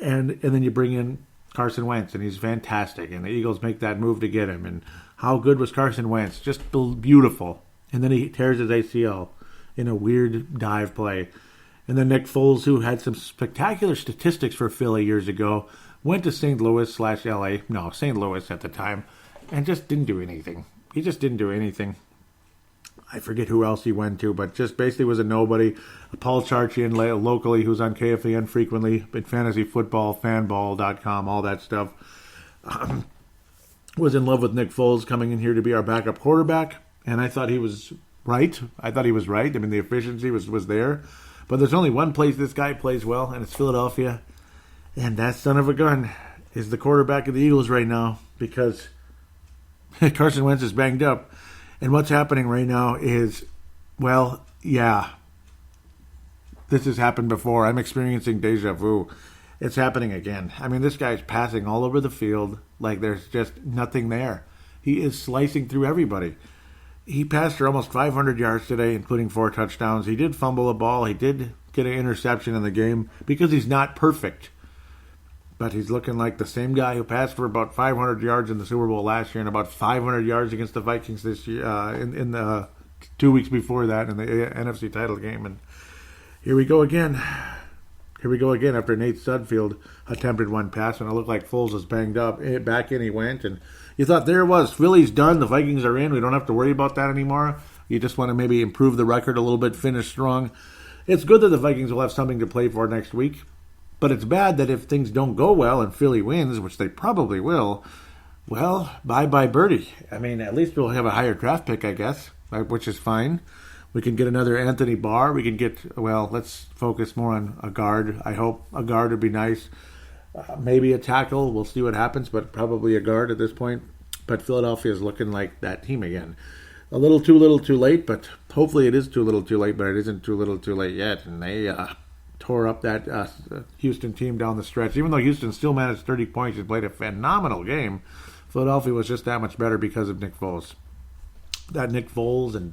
And then you bring in Carson Wentz, and he's fantastic. And the Eagles make that move to get him. And how good was Carson Wentz? Just beautiful. And then he tears his ACL in a weird dive play. And then Nick Foles, who had some spectacular statistics for Philly years ago, went to St. Louis/LA. No, St. Louis at the time, and just didn't do anything. He just didn't do anything. I forget who else he went to, but just basically was a nobody. Paul Charchian locally, who's on KFAN frequently, in fantasy football, fanball.com, all that stuff, was in love with Nick Foles coming in here to be our backup quarterback, and I thought he was right. I mean, the efficiency was there. But there's only one place this guy plays well, and it's Philadelphia. And that son of a gun is the quarterback of the Eagles right now, because Carson Wentz is banged up. And what's happening right now is, well, yeah, this has happened before. I'm experiencing deja vu. It's happening again. I mean, this guy's passing all over the field like there's just nothing there. He is slicing through everybody. He passed for almost 500 yards today, including 4 touchdowns. He did fumble a ball. He did get an interception in the game because he's not perfect. But he's looking like the same guy who passed for about 500 yards in the Super Bowl last year and about 500 yards against the Vikings this year, in the 2 weeks before that in the NFC title game. And here we go again. After Nate Sudfeld attempted one pass, and it looked like Foles was banged up. Back in he went, and you thought there it was. Philly's done. The Vikings are in. We don't have to worry about that anymore. You just want to maybe improve the record a little bit, finish strong. It's good that the Vikings will have something to play for next week. But it's bad that if things don't go well and Philly wins, which they probably will, well, bye-bye birdie. I mean, at least we'll have a higher draft pick, I guess, which is fine. We can get another Anthony Barr. We can get, well, let's focus more on a guard. I hope a guard would be nice. Maybe a tackle. We'll see what happens, but probably a guard at this point. But Philadelphia is looking like that team again. A little too late, but hopefully it is too little too late, but it isn't too little too late yet. And they tore up that Houston team down the stretch. Even though Houston still managed 30 points and played a phenomenal game, Philadelphia was just that much better because of Nick Foles. That Nick Foles and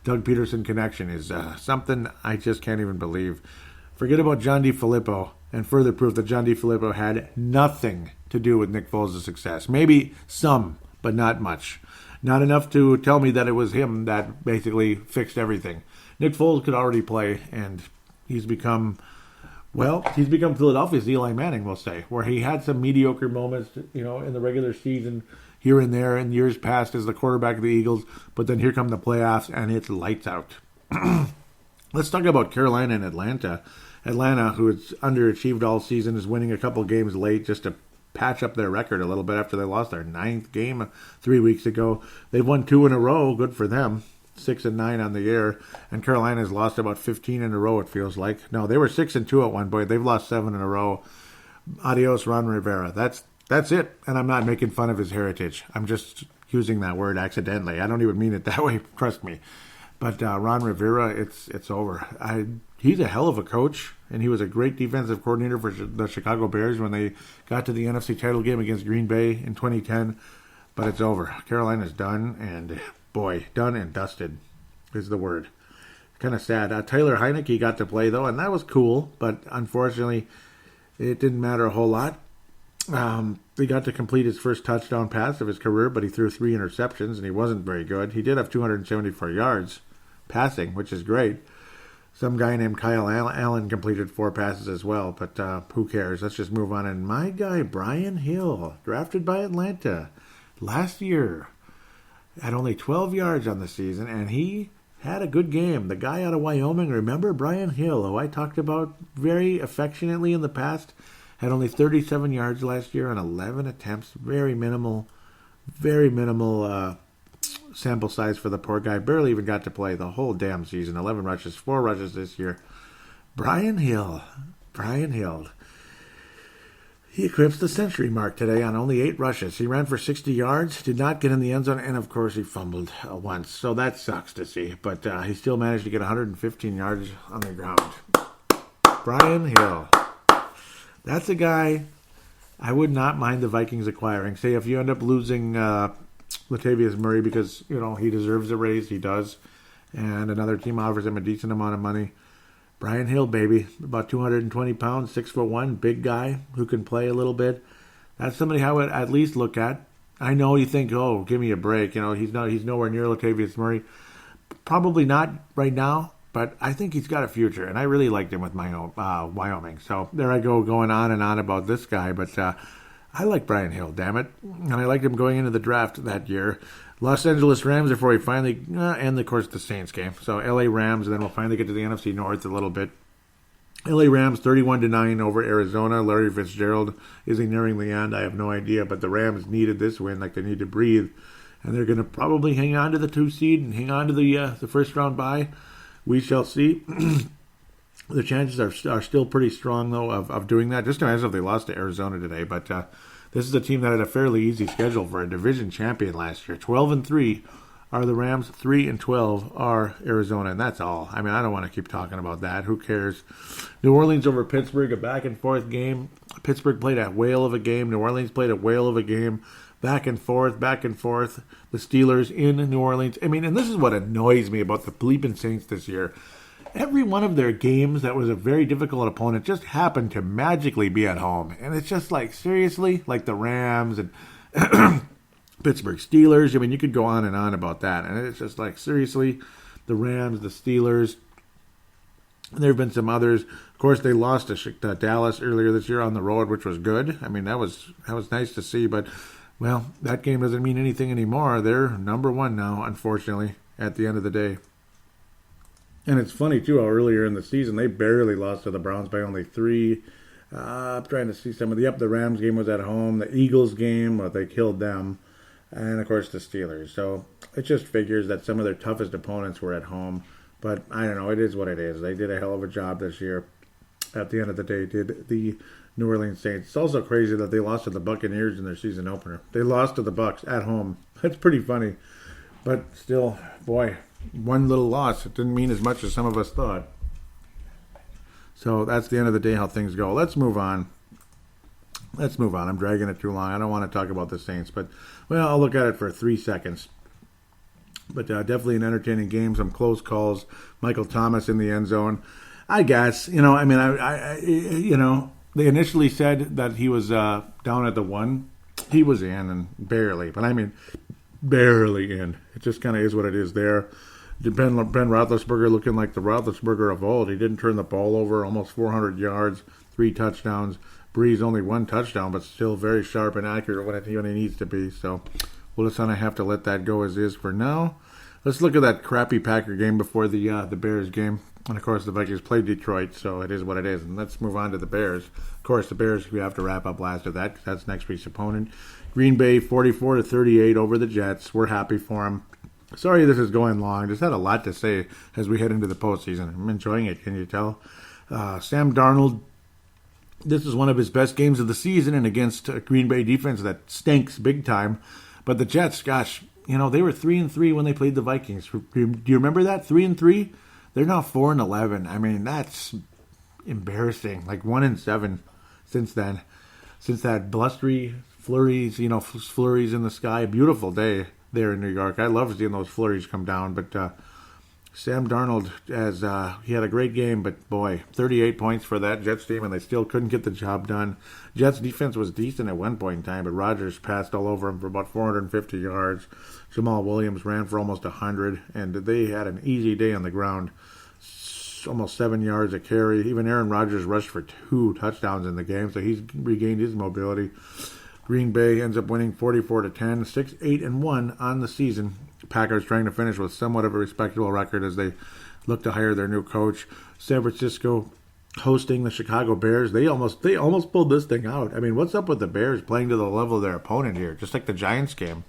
Doug Peterson connection is something I just can't even believe. Forget about John DeFilippo, and further proof that John DeFilippo had nothing to do with Nick Foles' success. Maybe some, but not much. Not enough to tell me that it was him that basically fixed everything. Nick Foles could already play, and he's become Philadelphia's Eli Manning, we'll say, where he had some mediocre moments, in the regular season here and there in years past as the quarterback of the Eagles, but then here come the playoffs, and it's lights out. Let's talk about Carolina and Atlanta. Atlanta, who has underachieved all season, is winning a couple games late just to patch up their record a little bit after they lost their 9th game 3 weeks ago. They've won 2 in a row. Good for them. 6-9 on the year. And Carolina's lost about 15 in a row, it feels like. No, they were 6-2 at one point. They've lost 7 in a row. Adios, Ron Rivera. That's it. And I'm not making fun of his heritage. I'm just using that word accidentally. I don't even mean it that way. Trust me. But Ron Rivera, it's over. He's a hell of a coach, and he was a great defensive coordinator for the Chicago Bears when they got to the NFC title game against Green Bay in 2010. But it's over. Carolina's done, and boy, done and dusted is the word. Kind of sad. Taylor Heineke got to play, though, and that was cool, but unfortunately, it didn't matter a whole lot. He got to complete his first touchdown pass of his career, but he threw 3 interceptions, and he wasn't very good. He did have 274 yards passing, which is great. Some guy named Kyle Allen completed 4 passes as well, but who cares? Let's just move on. And my guy, Brian Hill, drafted by Atlanta last year, had only 12 yards on the season, and he had a good game. The guy out of Wyoming, remember Brian Hill, who I talked about very affectionately in the past, had only 37 yards last year on 11 attempts. Very minimal sample size for the poor guy. Barely even got to play the whole damn season. 11 rushes, 4 rushes this year. Brian Hill. He eclipsed the century mark today on only 8 rushes. He ran for 60 yards, did not get in the end zone, and of course he fumbled once. So that sucks to see. But he still managed to get 115 yards on the ground. Brian Hill. That's a guy I would not mind the Vikings acquiring. Say if you end up losing Latavius Murray because, he deserves a raise, he does, and another team offers him a decent amount of money. Brian Hill, baby, about 220 pounds, 6'1", big guy who can play a little bit. That's somebody I would at least look at. I know you think, oh, give me a break. He's nowhere near Latavius Murray. Probably not right now, but I think he's got a future, and I really liked him with my Wyoming. So there I go, going on and on about this guy, but I like Brian Hill, damn it. And I liked him going into the draft that year. Los Angeles Rams before he finally, and of course the Saints game. So LA Rams, and then we'll finally get to the NFC North a little bit. LA Rams 31-9 over Arizona. Larry Fitzgerald, is he nearing the end? I have no idea, but the Rams needed this win like they need to breathe. And they're going to probably hang on to the 2 seed and hang on to the first round bye. We shall see. The chances are still pretty strong, though, of doing that. Just imagine if they lost to Arizona today. But this is a team that had a fairly easy schedule for a division champion last year. 12-3 are the Rams. 3-12 are Arizona, and that's all. I mean, I don't want to keep talking about that. Who cares? New Orleans over Pittsburgh, a back-and-forth game. Pittsburgh played a whale of a game. New Orleans played a whale of a game. Back and forth. The Steelers in New Orleans. I mean, and this is what annoys me about the bleeping Saints this year. Every one of their games that was a very difficult opponent just happened to magically be at home. And it's just like, seriously? Like the Rams and Pittsburgh Steelers. I mean, you could go on and on about that. And it's just like, seriously? The Rams, the Steelers. There have been some others. Of course, they lost to Dallas earlier this year on the road, which was good. I mean, that was nice to see. But, well, that game doesn't mean anything anymore. They're number 1 now, unfortunately, at the end of the day. And it's funny, too, how earlier in the season, they barely lost to the Browns by only 3. I'm trying to see some of the Rams game was at home. The Eagles game, they killed them. And, of course, the Steelers. So it just figures that some of their toughest opponents were at home. But, I don't know, it is what it is. They did a hell of a job this year. At the end of the day, did the New Orleans Saints. It's also crazy that they lost to the Buccaneers in their season opener. They lost to the Bucs at home. That's pretty funny. But still, boy, one little loss. It didn't mean as much as some of us thought. So that's the end of the day how things go. Let's move on. I'm dragging it too long. I don't want to talk about the Saints. But, well, I'll look at it for 3 seconds. But definitely an entertaining game. Some close calls. Michael Thomas in the end zone. I guess, they initially said that he was down at the 1. He was in, and barely. But, I mean, barely in. It just kind of is what it is there. Ben Roethlisberger looking like the Roethlisberger of old. He didn't turn the ball over, almost 400 yards, 3 touchdowns. Breeze only 1 touchdown, but still very sharp and accurate when he needs to be. So we'll just kind of have to let that go as is for now. Let's look at that crappy Packer game before the Bears game. And, of course, the Vikings played Detroit, so it is what it is. And let's move on to the Bears. Of course, the Bears, we have to wrap up last of that. That's next week's opponent. Green Bay, 44-38 over the Jets. We're happy for them. Sorry this is going long. Just had a lot to say as we head into the postseason. I'm enjoying it, can you tell? Sam Darnold, this is one of his best games of the season, and against a Green Bay defense that stinks big time. But the Jets, gosh, they were 3-3 when they played the Vikings. Do you remember that? 3-3? They're now 4-11. I mean, that's embarrassing. Like 1-7 since then. Since that blustery flurries, flurries in the sky. Beautiful day there in New York. I love seeing those flurries come down. But Sam Darnold, he had a great game, but boy, 38 points for that Jets team, and they still couldn't get the job done. Jets defense was decent at one point in time, but Rodgers passed all over him for about 450 yards. Jamal Williams ran for almost 100, and they had an easy day on the ground. Almost 7 yards a carry. Even Aaron Rodgers rushed for 2 touchdowns in the game, so he's regained his mobility. Green Bay ends up winning 44-10, 6-8-1 on the season. Packers trying to finish with somewhat of a respectable record as they look to hire their new coach. San Francisco hosting the Chicago Bears. They almost pulled this thing out. I mean, what's up with the Bears playing to the level of their opponent here? Just like the Giants game.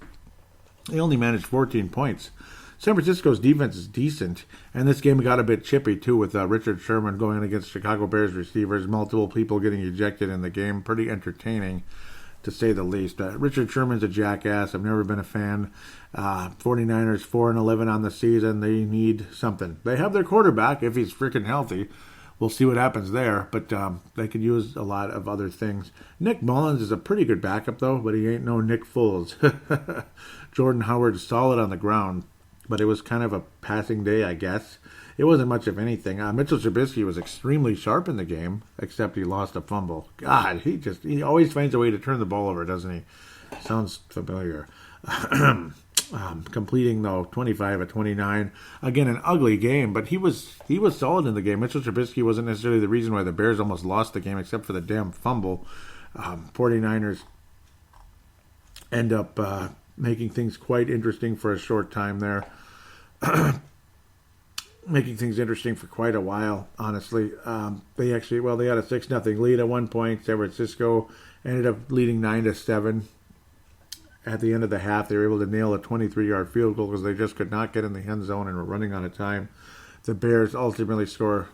They only managed 14 points. San Francisco's defense is decent, and this game got a bit chippy, too, with Richard Sherman going against Chicago Bears receivers, multiple people getting ejected in the game. Pretty entertaining, to say the least. Richard Sherman's a jackass. I've never been a fan. 49ers 4-11 on the season. They need something. They have their quarterback, if he's freaking healthy. We'll see what happens there, but they could use a lot of other things. Nick Mullins is a pretty good backup, though, but he ain't no Nick Foles. Jordan Howard's solid on the ground, but it was kind of a passing day, I guess. It wasn't much of anything. Mitchell Trubisky was extremely sharp in the game, except he lost a fumble. God, he always finds a way to turn the ball over, doesn't he? Sounds familiar. Completing, though, 25 of 29. Again, an ugly game, but he was solid in the game. Mitchell Trubisky wasn't necessarily the reason why the Bears almost lost the game, except for the damn fumble. 49ers end up making things quite interesting for a short time there. Making things interesting for quite a while, honestly. They had a 6-0 lead at one point. San Francisco ended up leading 9-7. At the end of the half, they were able to nail a 23-yard field goal because they just could not get in the end zone and were running out of time. The Bears ultimately score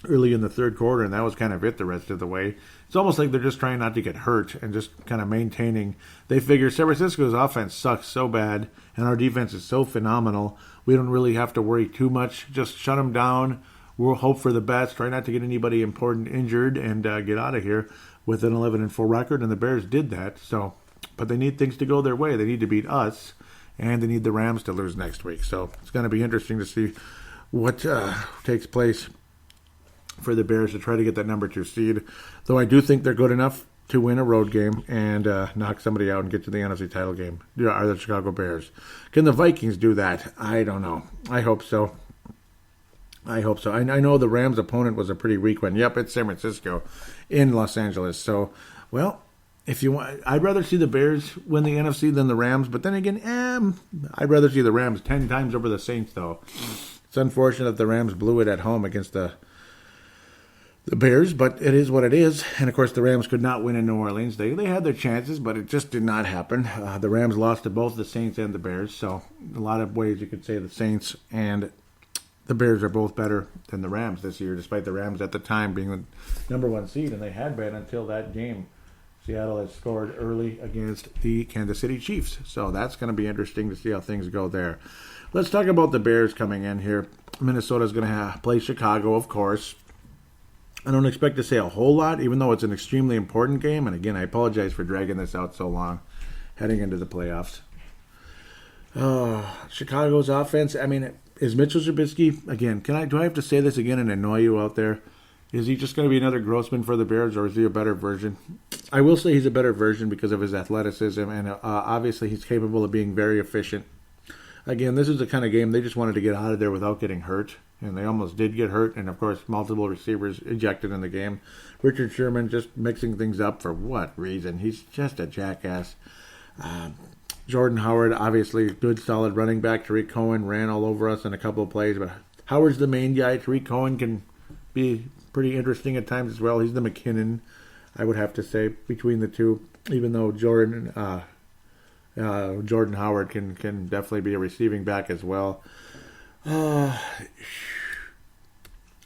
early in the third quarter, and that was kind of it the rest of the way. It's almost like they're just trying not to get hurt and just kind of maintaining. They figure San Francisco's offense sucks so bad, and our defense is so phenomenal, we don't really have to worry too much. Just shut them down. We'll hope for the best. Try not to get anybody important injured and get out of here with an 11-4 record, and the Bears did that. But they need things to go their way. They need to beat us, and they need the Rams to lose next week. So it's going to be interesting to see what takes place for the Bears to try to get that number 2 seed. Though I do think they're good enough to win a road game and knock somebody out and get to the NFC title game. Are the Chicago Bears. Can the Vikings do that? I don't know. I hope so. I know the Rams' opponent was a pretty weak one. Yep, it's San Francisco in Los Angeles. So, well, if you want, I'd rather see the Bears win the NFC than the Rams. But then again, I'd rather see the Rams 10 times over the Saints, though. It's unfortunate that the Rams blew it at home against the Bears, but it is what it is. And, of course, the Rams could not win in New Orleans. They had their chances, but it just did not happen. The Rams lost to both the Saints and the Bears. So a lot of ways you could say the Saints and the Bears are both better than the Rams this year, despite the Rams at the time being the number 1 seed, and they had been until that game. Seattle has scored early against the Kansas City Chiefs. So that's going to be interesting to see how things go there. Let's talk about the Bears coming in here. Minnesota's going to play Chicago, of course. I don't expect to say a whole lot, even though it's an extremely important game. And again, I apologize for dragging this out so long, heading into the playoffs. Chicago's offense, I mean, is Mitchell Trubisky, again, do I have to say this again and annoy you out there? Is he just going to be another Grossman for the Bears, or is he a better version? I will say he's a better version because of his athleticism, and obviously he's capable of being very efficient. Again, this is the kind of game they just wanted to get out of there without getting hurt, and they almost did get hurt, and of course multiple receivers ejected in the game. Richard Sherman just mixing things up for what reason? He's just a jackass. Jordan Howard, obviously good solid running back. Tariq Cohen ran all over us in a couple of plays, but Howard's the main guy. Tariq Cohen can be pretty interesting at times as well. He's the McKinnon, I would have to say, between the two, even though Jordan Howard can definitely be a receiving back as well.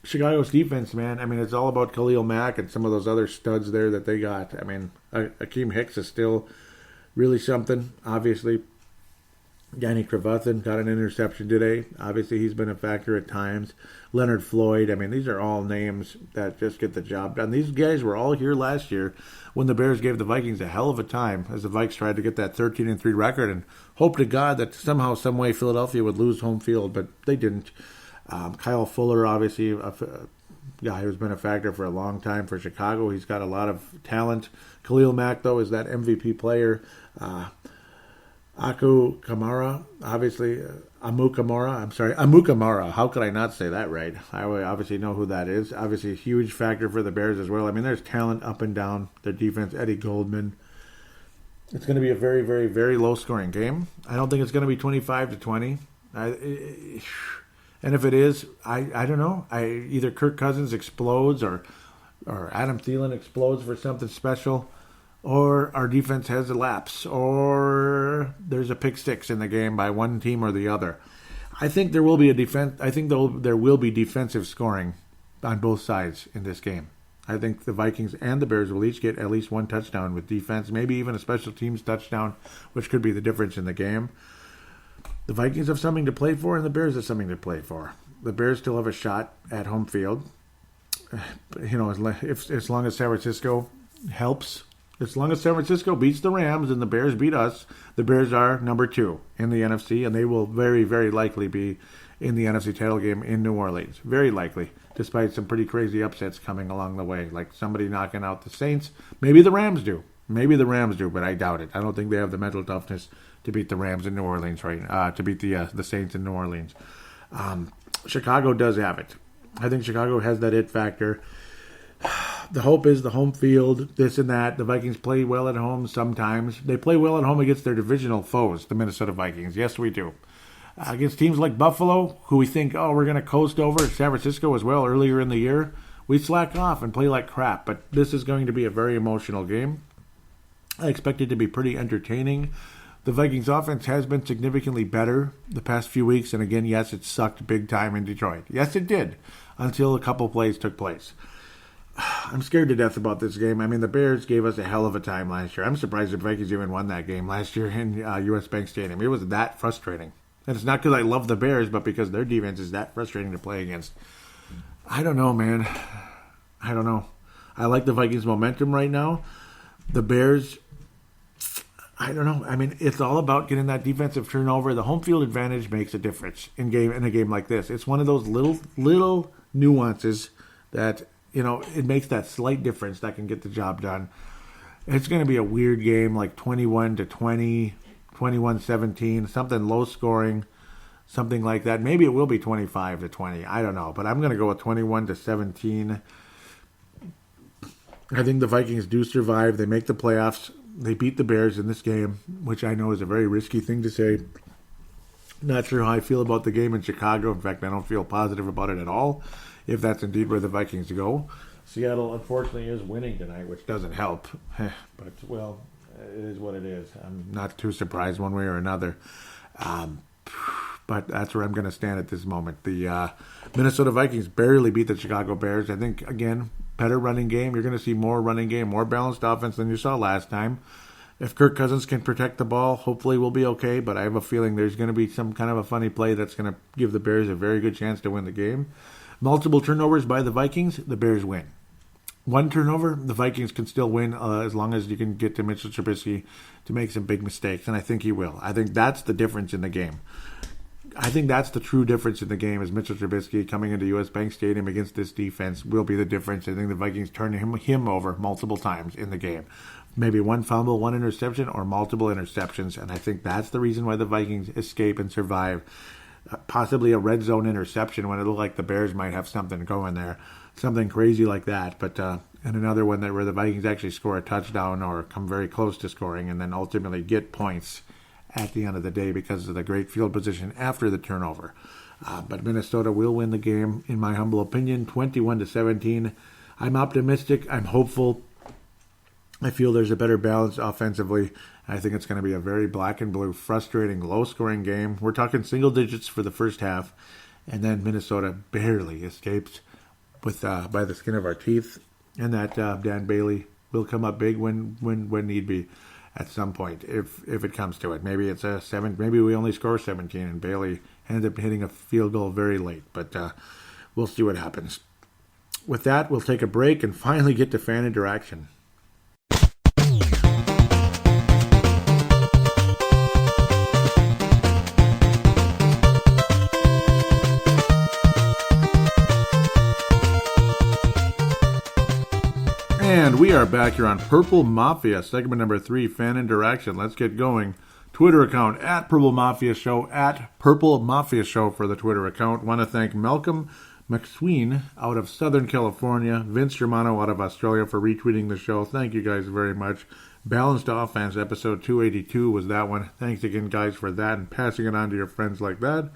Chicago's defense, man. I mean, it's all about Khalil Mack and some of those other studs there that they got. I mean, Akeem Hicks is still really something, obviously. Danny Trevathan got an interception today. Obviously, he's been a factor at times. Leonard Floyd. I mean, these are all names that just get the job done. These guys were all here last year when the Bears gave the Vikings a hell of a time as the Vikes tried to get that 13-3 record and hope to God that somehow, some way, Philadelphia would lose home field, but they didn't. Kyle Fuller, obviously, a guy who's been a factor for a long time for Chicago. He's got a lot of talent. Khalil Mack, though, is that MVP player. Amu Kamara. How could I not say that right? I obviously know who that is. Obviously a huge factor for the Bears as well. I mean, there's talent up and down their defense. Eddie Goldman. It's going to be a very, very, very low-scoring game. I don't think it's going to be 25-20. And if it is, I don't know. Either Kirk Cousins explodes or Adam Thielen explodes for something special, or our defense has a lapse, or there's a pick six in the game by one team or the other. I think there will be there will be defensive scoring on both sides in this game. I think the Vikings and the Bears will each get at least one touchdown with defense, maybe even a special teams touchdown, which could be the difference in the game. The Vikings have something to play for, and the Bears have something to play for. The Bears still have a shot at home field. You know, as long as San Francisco helps. As long as San Francisco beats the Rams and the Bears beat us, the Bears are number 2 in the NFC, and they will very, very likely be in the NFC title game in New Orleans. Very likely, despite some pretty crazy upsets coming along the way, like somebody knocking out the Saints. Maybe the Rams do. But I doubt it. I don't think they have the mental toughness to beat the Rams in New Orleans, to beat the Saints in New Orleans. Chicago does have it. I think Chicago has that it factor. The hope is the home field, this and that. The Vikings play well at home sometimes. They play well at home against their divisional foes, the Minnesota Vikings. Yes, we do. Against teams like Buffalo, who we think, we're going to coast over, San Francisco as well earlier in the year, we slack off and play like crap. But this is going to be a very emotional game. I expect it to be pretty entertaining. The Vikings offense has been significantly better the past few weeks. And again, yes, it sucked big time in Detroit. Yes, it did, until a couple plays took place. I'm scared to death about this game. I mean, the Bears gave us a hell of a time last year. I'm surprised the Vikings even won that game last year in US Bank Stadium. It was that frustrating. And it's not because I love the Bears, but because their defense is that frustrating to play against. I don't know, man. I don't know. I like the Vikings' momentum right now. The Bears, I don't know. I mean, it's all about getting that defensive turnover. The home field advantage makes a difference in a game like this. It's one of those little nuances that, you know, it makes that slight difference that can get the job done. It's going to be a weird game, like 21-20, 21-17, something low scoring, something like that. Maybe it will be 25-20. I don't know, but I'm going to go with 21-17. I think the Vikings do survive. They make the playoffs. They beat the Bears in this game, which I know is a very risky thing to say. Not sure how I feel about the game in Chicago. In fact, I don't feel positive about it at all, if that's indeed where the Vikings go. Seattle, unfortunately, is winning tonight, which doesn't help. But, well, it is what it is. I'm not too surprised one way or another. But that's where I'm going to stand at this moment. The Minnesota Vikings barely beat the Chicago Bears. I think, again, better running game. You're going to see more running game, more balanced offense than you saw last time. If Kirk Cousins can protect the ball, hopefully we'll be okay. But I have a feeling there's going to be some kind of a funny play that's going to give the Bears a very good chance to win the game. Multiple turnovers by the Vikings, the Bears win. One turnover, the Vikings can still win as long as you can get to Mitchell Trubisky to make some big mistakes, and I think he will. I think that's the difference in the game. I think that's the true difference in the game is Mitchell Trubisky coming into US Bank Stadium against this defense will be the difference. I think the Vikings turn him over multiple times in the game. Maybe one fumble, one interception, or multiple interceptions, and I think that's the reason why the Vikings escape and survive. Possibly a red zone interception when it looked like the Bears might have something going there. Something crazy like that. But and another one where the Vikings actually score a touchdown or come very close to scoring and then ultimately get points at the end of the day because of the great field position after the turnover. But Minnesota will win the game, in my humble opinion, 21-17. I'm optimistic. I'm hopeful. I feel there's a better balance offensively. I think it's going to be a very black and blue, frustrating, low-scoring game. We're talking single digits for the first half, and then Minnesota barely escapes with by the skin of our teeth. And that Dan Bailey will come up big when need be at some point, if it comes to it. Maybe it's a 7. Maybe we only score 17, and Bailey ended up hitting a field goal very late. But we'll see what happens. With that, we'll take a break and finally get to fan interaction. And we are back here on Purple Mafia, segment number 3, fan interaction. Let's get going. Twitter account, at Purple Mafia Show, at Purple Mafia Show for the Twitter account. Want to thank Malcolm McSween out of Southern California, Vince Germano out of Australia for retweeting the show. Thank you guys very much. Balanced Offense, episode 282 was that one. Thanks again, guys, for that and passing it on to your friends like that.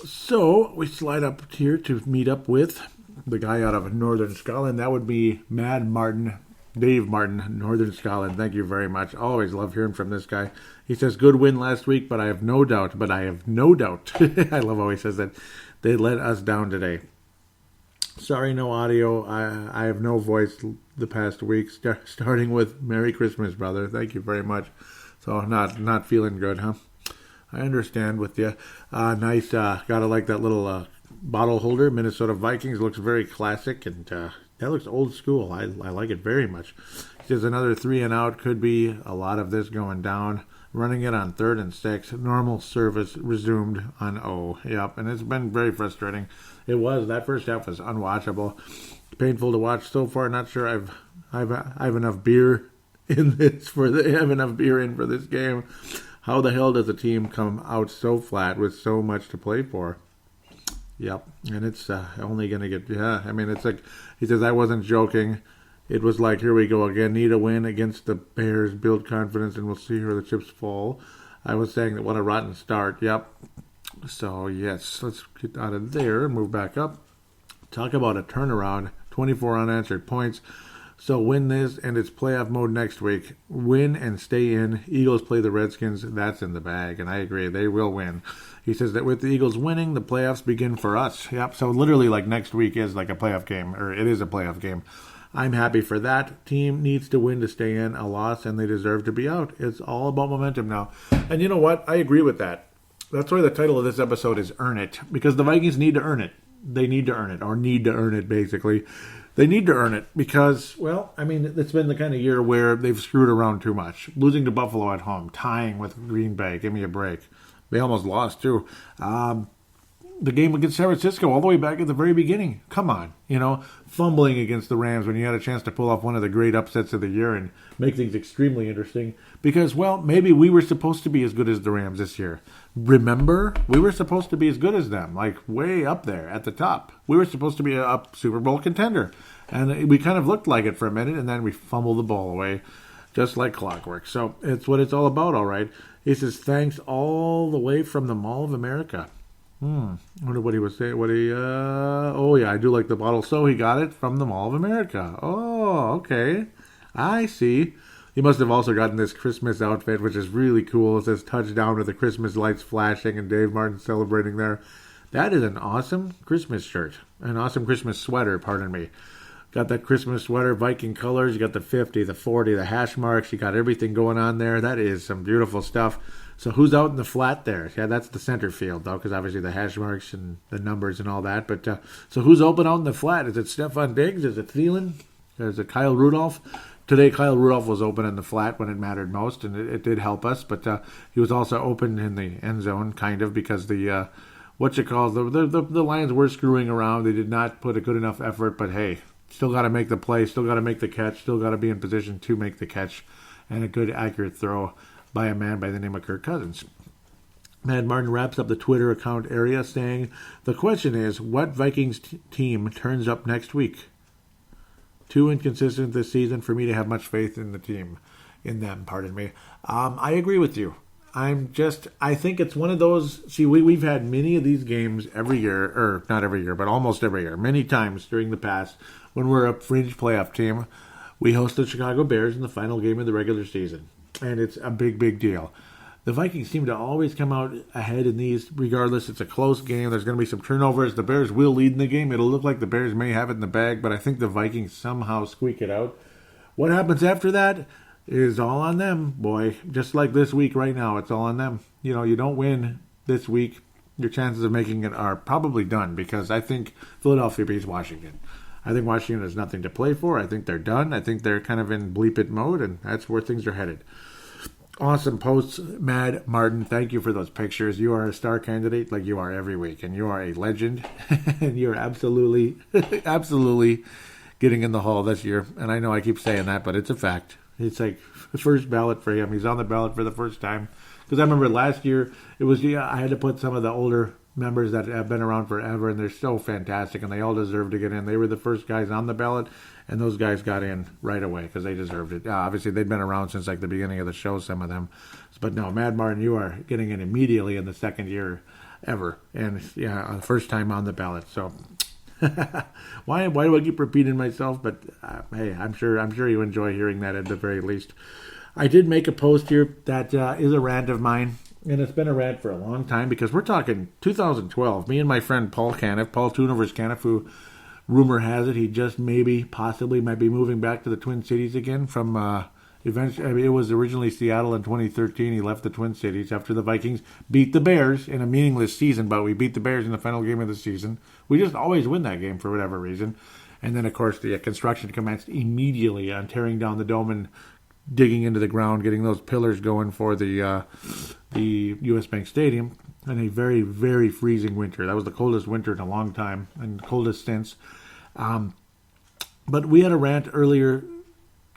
So, we slide up here to meet up with the guy out of Northern Scotland. That would be Dave Martin, Northern Scotland. Thank you very much. Always love hearing from this guy. He says, good win last week, but I have no doubt. I love how he says that. They let us down today. Sorry, no audio. I have no voice the past week, starting with Merry Christmas, brother. Thank you very much. So not feeling good, huh? I understand with you. Nice. Gotta like that little bottle holder. Minnesota Vikings looks very classic, and that looks old school. I like it very much. He says another 3 and out. Could be a lot of this going down. Running it on 3rd and 6. Normal service resumed on O. Yep, and it's been very frustrating. It was. That first half was unwatchable. Painful to watch so far. Not sure I've enough beer in this have enough beer in for this game. How the hell does a team come out so flat with so much to play for? Yep, and it's only going to get, I mean, it's like, he says, I wasn't joking. It was like, here we go again, need a win against the Bears, build confidence, and we'll see where the chips fall. I was saying that what a rotten start, yep. So, yes, let's get out of there and move back up. Talk about a turnaround, 24 unanswered points. So win this, and it's playoff mode next week. Win and stay in. Eagles play the Redskins. That's in the bag, and I agree. They will win. He says that with the Eagles winning, the playoffs begin for us. Yep, so literally like next week is like a playoff game, or it is a playoff game. I'm happy for that. Team needs to win to stay in. A loss, and they deserve to be out. It's all about momentum now. And you know what? I agree with that. That's why the title of this episode is Earn It, because the Vikings need to earn it. They need to earn it, or need to earn it, basically. They need to earn it because, well, I mean, it's been the kind of year where they've screwed around too much. Losing to Buffalo at home, tying with Green Bay, give me a break. They almost lost, too. The game against San Francisco, all the way back at the very beginning. Come on, fumbling against the Rams when you had a chance to pull off one of the great upsets of the year and make things extremely interesting. Because, well, maybe we were supposed to be as good as the Rams this year. Remember? We were supposed to be as good as them, like way up there at the top. We were supposed to be a Super Bowl contender. And we kind of looked like it for a minute, and then we fumbled the ball away, just like clockwork. So it's what it's all about, all right. He says, thanks all the way from the Mall of America. I wonder what he was saying. Oh, yeah, I do like the bottle. So he got it from the Mall of America. Oh, okay. I see. He must have also gotten this Christmas outfit, which is really cool. It says touchdown with the Christmas lights flashing and Dave Martin celebrating there. That is an awesome Christmas shirt. An awesome Christmas sweater, pardon me. Got that Christmas sweater, Viking colors. You got the 50, the 40, the hash marks. You got everything going on there. That is some beautiful stuff. So who's out in the flat there? Yeah, that's the center field, though, because obviously the hash marks and the numbers and all that. But so who's open out in the flat? Is it Stephon Diggs? Is it Thielen? Is it Kyle Rudolph? Today, Kyle Rudolph was open in the flat when it mattered most, and it did help us. But he was also open in the end zone, kind of, because the the Lions were screwing around. They did not put a good enough effort, but hey, still got to make the play, still got to make the catch, still got to be in position to make the catch, and a good, accurate throw by a man by the name of Kirk Cousins. Mad Martin wraps up the Twitter account area saying, the question is, what Vikings team turns up next week? Too inconsistent this season for me to have much faith in the team. In them, pardon me. I agree with you. I think it's one of those. See, we've had many of these games every year, or not every year, but almost every year, many times during the past when we're a fringe playoff team. We host the Chicago Bears in the final game of the regular season, and it's a big, big deal. The Vikings seem to always come out ahead in these, regardless. It's a close game. There's going to be some turnovers. The Bears will lead in the game. It'll look like the Bears may have it in the bag, but I think the Vikings somehow squeak it out. What happens after that is all on them, boy. Just like this week right now, it's all on them. You don't win this week, your chances of making it are probably done, because I think Philadelphia beats Washington. I think Washington has nothing to play for. I think they're done. I think they're kind of in bleep it mode, and that's where things are headed. Awesome posts, Mad Martin. Thank you for those pictures. You are a star candidate like you are every week, and you are a legend. And you're absolutely, absolutely getting in the hall this year. And I know I keep saying that, but it's a fact. It's like the first ballot for him. He's on the ballot for the first time. Because I remember last year, I had to put some of the older members that have been around forever, and they're so fantastic, and they all deserve to get in. They were the first guys on the ballot, and those guys got in right away because they deserved it. Obviously, they'd been around since like the beginning of the show, some of them. But no, Mad Martin, you are getting in immediately in the second year ever, and first time on the ballot. So why do I keep repeating myself? But hey, I'm sure you enjoy hearing that at the very least. I did make a post here that is a rant of mine. And it's been a rant for a long time, because we're talking 2012. Me and my friend Paul Toonovers Caniff, who rumor has it he just possibly might be moving back to the Twin Cities again from eventually. It was originally Seattle in 2013. He left the Twin Cities after the Vikings beat the Bears in a meaningless season, but we beat the Bears in the final game of the season. We just always win that game for whatever reason. And then, of course, the construction commenced immediately on tearing down the dome and digging into the ground, getting those pillars going for the U.S. Bank Stadium in a very, very freezing winter. That was the coldest winter in a long time, and coldest since. But we had a rant earlier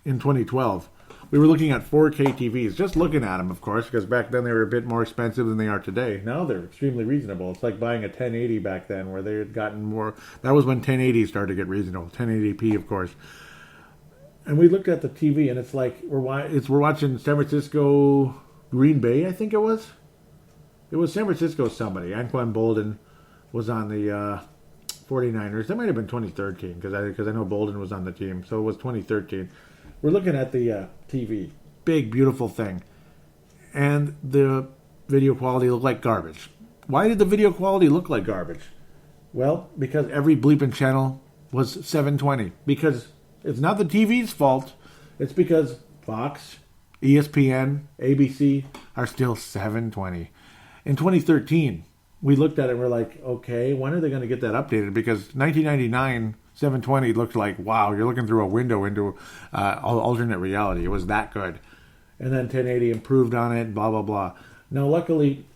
in 2012. We were looking at 4K TVs, just looking at them, of course, because back then they were a bit more expensive than they are today. Now they're extremely reasonable. It's like buying a 1080 back then, where they had gotten more. That was when 1080 started to get reasonable. 1080p, of course. And we looked at the TV, and it's like we're watching San Francisco, Green Bay, I think it was. It was San Francisco somebody. Anquan Bolden was on the 49ers. That might have been 2013, because I know Bolden was on the team. So it was 2013. We're looking at the TV. Big, beautiful thing. And the video quality looked like garbage. Why did the video quality look like garbage? Well, because every bleeping channel was 720. Because it's not the TV's fault. It's because Fox, ESPN, ABC are still 720. In 2013, we looked at it and we're like, okay, when are they going to get that updated? Because 1999, 720 looked like, wow, you're looking through a window into alternate reality. It was that good. And then 1080 improved on it, blah, blah, blah. Now, luckily,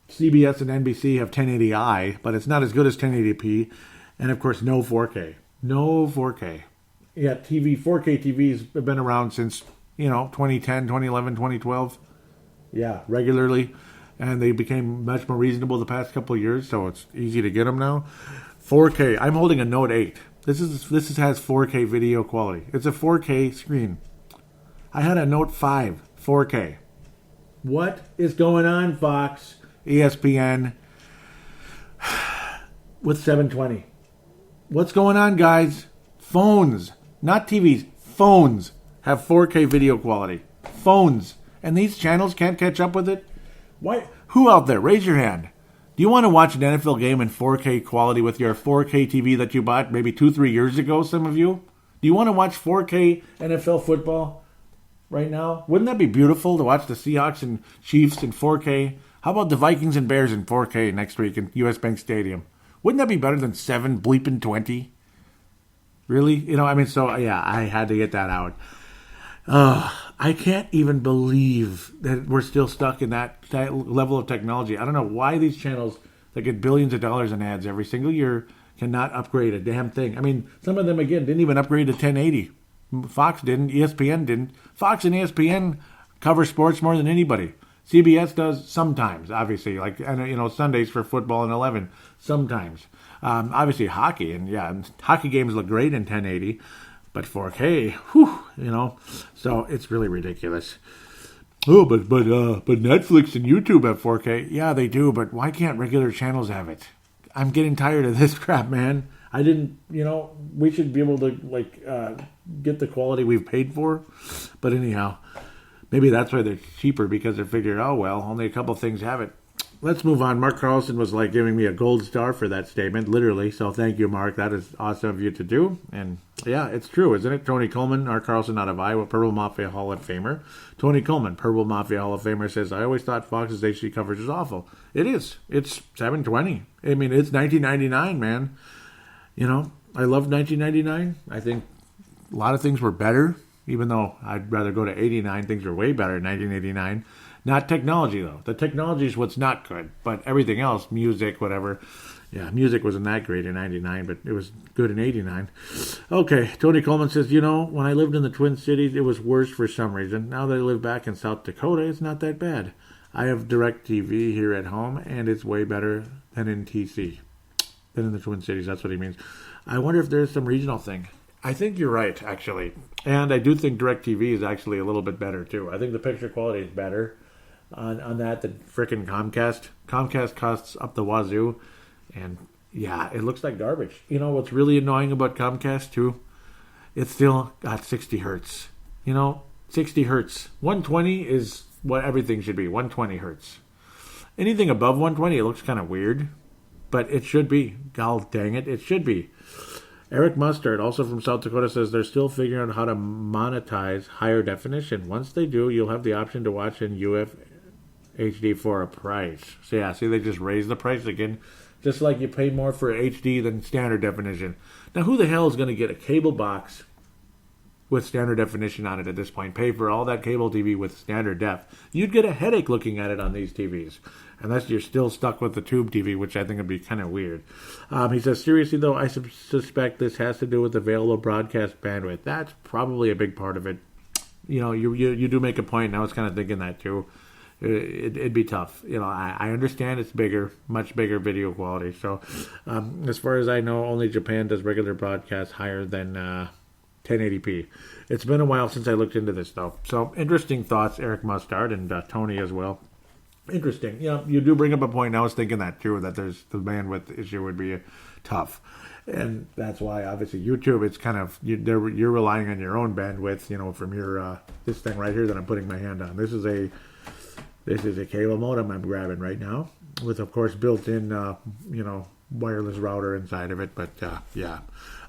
CBS and NBC have 1080i, but it's not as good as 1080p. And, of course, no 4K. No 4K. Yeah, 4K TVs have been around since, 2010, 2011, 2012. Yeah, regularly. And they became much more reasonable the past couple of years, so it's easy to get them now. 4K. I'm holding a Note 8. This has 4K video quality. It's a 4K screen. I had a Note 5, 4K. What is going on, Fox, ESPN, with 720? What's going on, guys? Phones, not TVs, phones have 4K video quality. Phones. And these channels can't catch up with it? Why? Who out there? Raise your hand. Do you want to watch an NFL game in 4K quality with your 4K TV that you bought maybe 2-3 years ago, some of you? Do you want to watch 4K NFL football right now? Wouldn't that be beautiful to watch the Seahawks and Chiefs in 4K? How about the Vikings and Bears in 4K next week in U.S. Bank Stadium? Wouldn't that be better than 7-20? Really? I had to get that out. I can't even believe that we're still stuck in that level of technology. I don't know why these channels that get billions of dollars in ads every single year cannot upgrade a damn thing. I mean, some of them, again, didn't even upgrade to 1080. Fox didn't. ESPN didn't. Fox and ESPN cover sports more than anybody. CBS does sometimes, obviously, like, Sundays for football and 11, sometimes. Obviously, hockey, and hockey games look great in 1080. But 4K, so it's really ridiculous. Oh, but Netflix and YouTube have 4K. Yeah, they do, but why can't regular channels have it? I'm getting tired of this crap, man. I didn't, we should be able to, get the quality we've paid for. But anyhow, maybe that's why they're cheaper, because they figured, oh, well, only a couple things have it. Let's move on. Mark Carlson was like giving me a gold star for that statement, literally. So thank you, Mark. That is awesome of you to do. And yeah, it's true, isn't it? Tony Coleman, Mark Carlson out of Iowa, Purple Mafia Hall of Famer. Tony Coleman, Purple Mafia Hall of Famer, says, I always thought Fox's HD coverage was awful. It is. It's 720. I mean, it's 1999, man. I love 1999. I think a lot of things were better, even though I'd rather go to 89. Things were way better in 1989. Not technology, though. The technology is what's not good. But everything else, music, whatever. Yeah, music wasn't that great in 99, but it was good in 89. Okay, Tony Coleman says, when I lived in the Twin Cities, it was worse for some reason. Now that I live back in South Dakota, it's not that bad. I have DirecTV here at home, and it's way better than in TC. Than in the Twin Cities, that's what he means. I wonder if there's some regional thing. I think you're right, actually. And I do think DirecTV is actually a little bit better, too. I think the picture quality is better on that than frickin' Comcast. Comcast costs up the wazoo. And, yeah, it looks like garbage. What's really annoying about Comcast, too? It's still got 60 hertz. 60 hertz. 120 is what everything should be, 120 hertz. Anything above 120, it looks kind of weird. But it should be. God dang it, it should be. Eric Mustard, also from South Dakota, says they're still figuring out how to monetize higher definition. Once they do, you'll have the option to watch in UFHD for a price. So yeah, see, they just raised the price again. Just like you pay more for HD than standard definition. Now, who the hell is going to get a cable box with standard definition on it at this point? Pay for all that cable TV with standard def. You'd get a headache looking at it on these TVs. Unless you're still stuck with the tube TV, which I think would be kind of weird. He says, seriously, though, I suspect this has to do with available broadcast bandwidth. That's probably a big part of it. You do make a point, and I was kind of thinking that, too. It'd be tough. I understand it's bigger, much bigger video quality. So, as far as I know, only Japan does regular broadcasts higher than 1080p. It's been a while since I looked into this, though. So, interesting thoughts, Eric Mustard, and Tony as well. Interesting. You do bring up a point. I was thinking that too, that there's the bandwidth issue would be tough. And that's why, obviously, YouTube, it's kind of, you're relying on your own bandwidth, from your, this thing right here that I'm putting my hand on. This is a cable modem I'm grabbing right now with, of course, built-in, wireless router inside of it. But, yeah.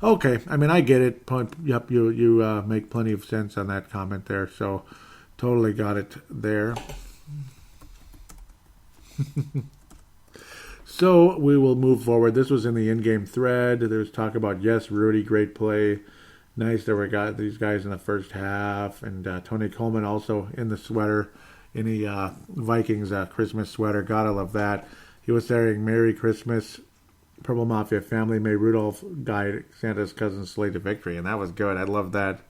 Okay. I mean, I get it. Yep, you make plenty of sense on that comment there. So, totally got it there. So we will move forward. This was in the in-game thread. There's talk about, yes, Rudy, great play. Nice that we got these guys in the first half. And Tony Coleman also in the sweater, in the Vikings Christmas sweater. Gotta love that. He was saying, Merry Christmas, Purple Mafia family. May Rudolph guide Santa's cousin Slay to victory. And that was good. I love that.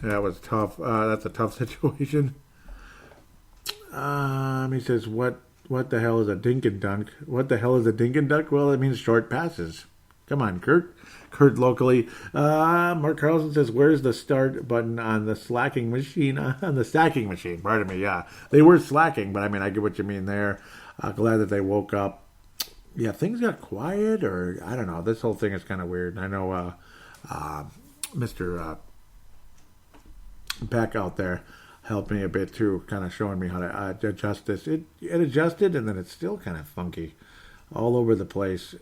That was tough. That's a tough situation. He says, what the hell is a dink and dunk? What the hell is a dink and dunk? Well, it means short passes. Come on, Kurt. Kurt locally. Mark Carlson says, where's the start button on the slacking machine? On the stacking machine, pardon me, yeah. They were slacking, but I mean, I get what you mean there. Glad that they woke up. Yeah, things got quiet, or I don't know. This whole thing is kind of weird. I know Mr. Peck out there helped me a bit too, kind of showing me how to adjust this. It adjusted, and then it's still kind of funky all over the place.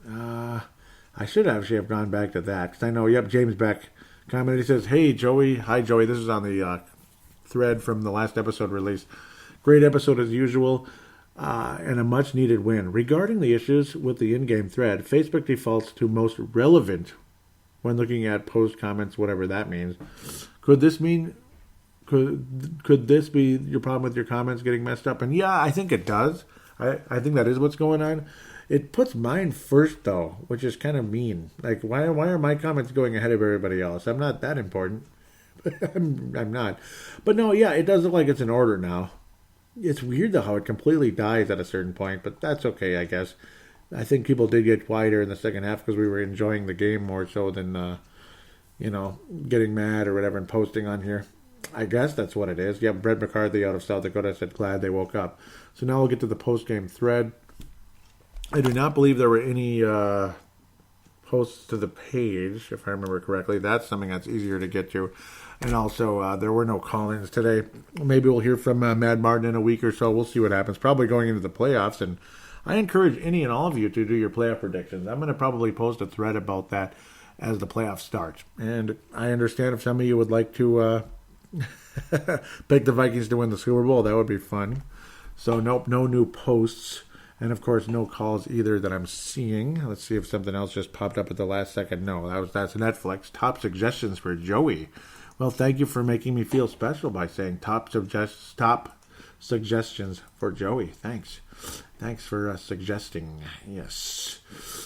I should actually have gone back to that, because I know, yep, James Beck commented. He says, hey, Joey. Hi, Joey. This is on the thread from the last episode release. Great episode as usual, and a much-needed win. Regarding the issues with the in-game thread, Facebook defaults to most relevant when looking at post comments, whatever that means. Could this mean... Could this be your problem with your comments getting messed up? And yeah, I think it does. I think that is what's going on. It puts mine first, though, which is kind of mean. Like, why are my comments going ahead of everybody else? I'm not that important. I'm not. But no, yeah, it does look like it's in order now. It's weird, though, how it completely dies at a certain point, but that's okay, I guess. I think people did get quieter in the second half because we were enjoying the game more so than, getting mad or whatever and posting on here. I guess that's what it is. Yep, Brett McCarthy out of South Dakota said glad they woke up. So now we'll get to the post-game thread. I do not believe there were any posts to the page, if I remember correctly. That's something that's easier to get to. And also, there were no call-ins today. Maybe we'll hear from Mad Martin in a week or so. We'll see what happens. Probably going into the playoffs. And I encourage any and all of you to do your playoff predictions. I'm going to probably post a thread about that as the playoffs start. And I understand if some of you would like to pick the Vikings to win the Super Bowl. That would be fun. So, nope, no new posts. And, of course, no calls either that I'm seeing. Let's see if something else just popped up at the last second. No, that's Netflix. Top suggestions for Joey. Well, thank you for making me feel special by saying top suggestions for Joey. Thanks. Thanks for suggesting. Yes.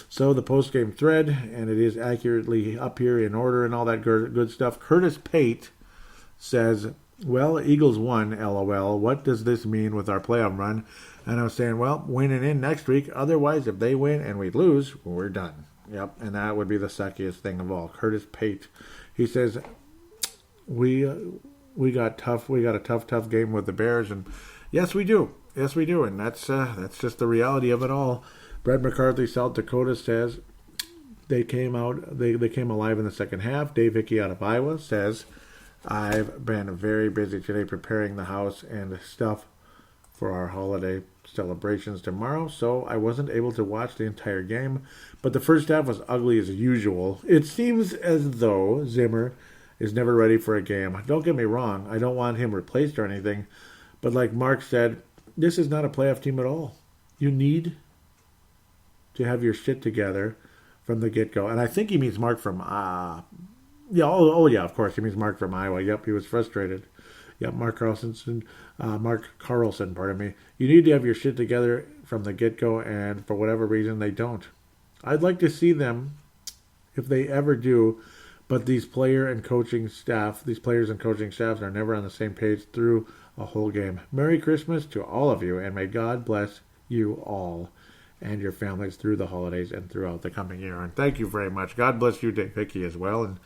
So the post-game thread, and it is accurately up here in order and all that good stuff. Curtis Pate says, well, Eagles won, LOL. What does this mean with our playoff run? And I was saying, well, winning in next week. Otherwise, if they win and we lose, we're done. Yep, and that would be the suckiest thing of all. Curtis Pate. He says, we got a tough game with the Bears, and yes, we do. Yes, we do, and that's just the reality of it all. Brett McCarthy, South Dakota says they came alive in the second half. Dave Hickey out of Iowa says, I've been very busy today preparing the house and stuff for our holiday celebrations tomorrow, so I wasn't able to watch the entire game, but the first half was ugly as usual. It seems as though Zimmer is never ready for a game. Don't get me wrong, I don't want him replaced or anything, but like Mark said, this is not a playoff team at all. You need to have your shit together from the get-go. And I think he means Mark from, of course, he means Mark from Iowa. Yep, he was frustrated. Yep, Mark Carlson, pardon me. You need to have your shit together from the get-go, and for whatever reason, they don't. I'd like to see them, if they ever do, but these players and coaching staffs are never on the same page through a whole game. Merry Christmas to all of you, and may God bless you all and your families through the holidays and throughout the coming year. And thank you very much. God bless you, Dave Hickey, as well, and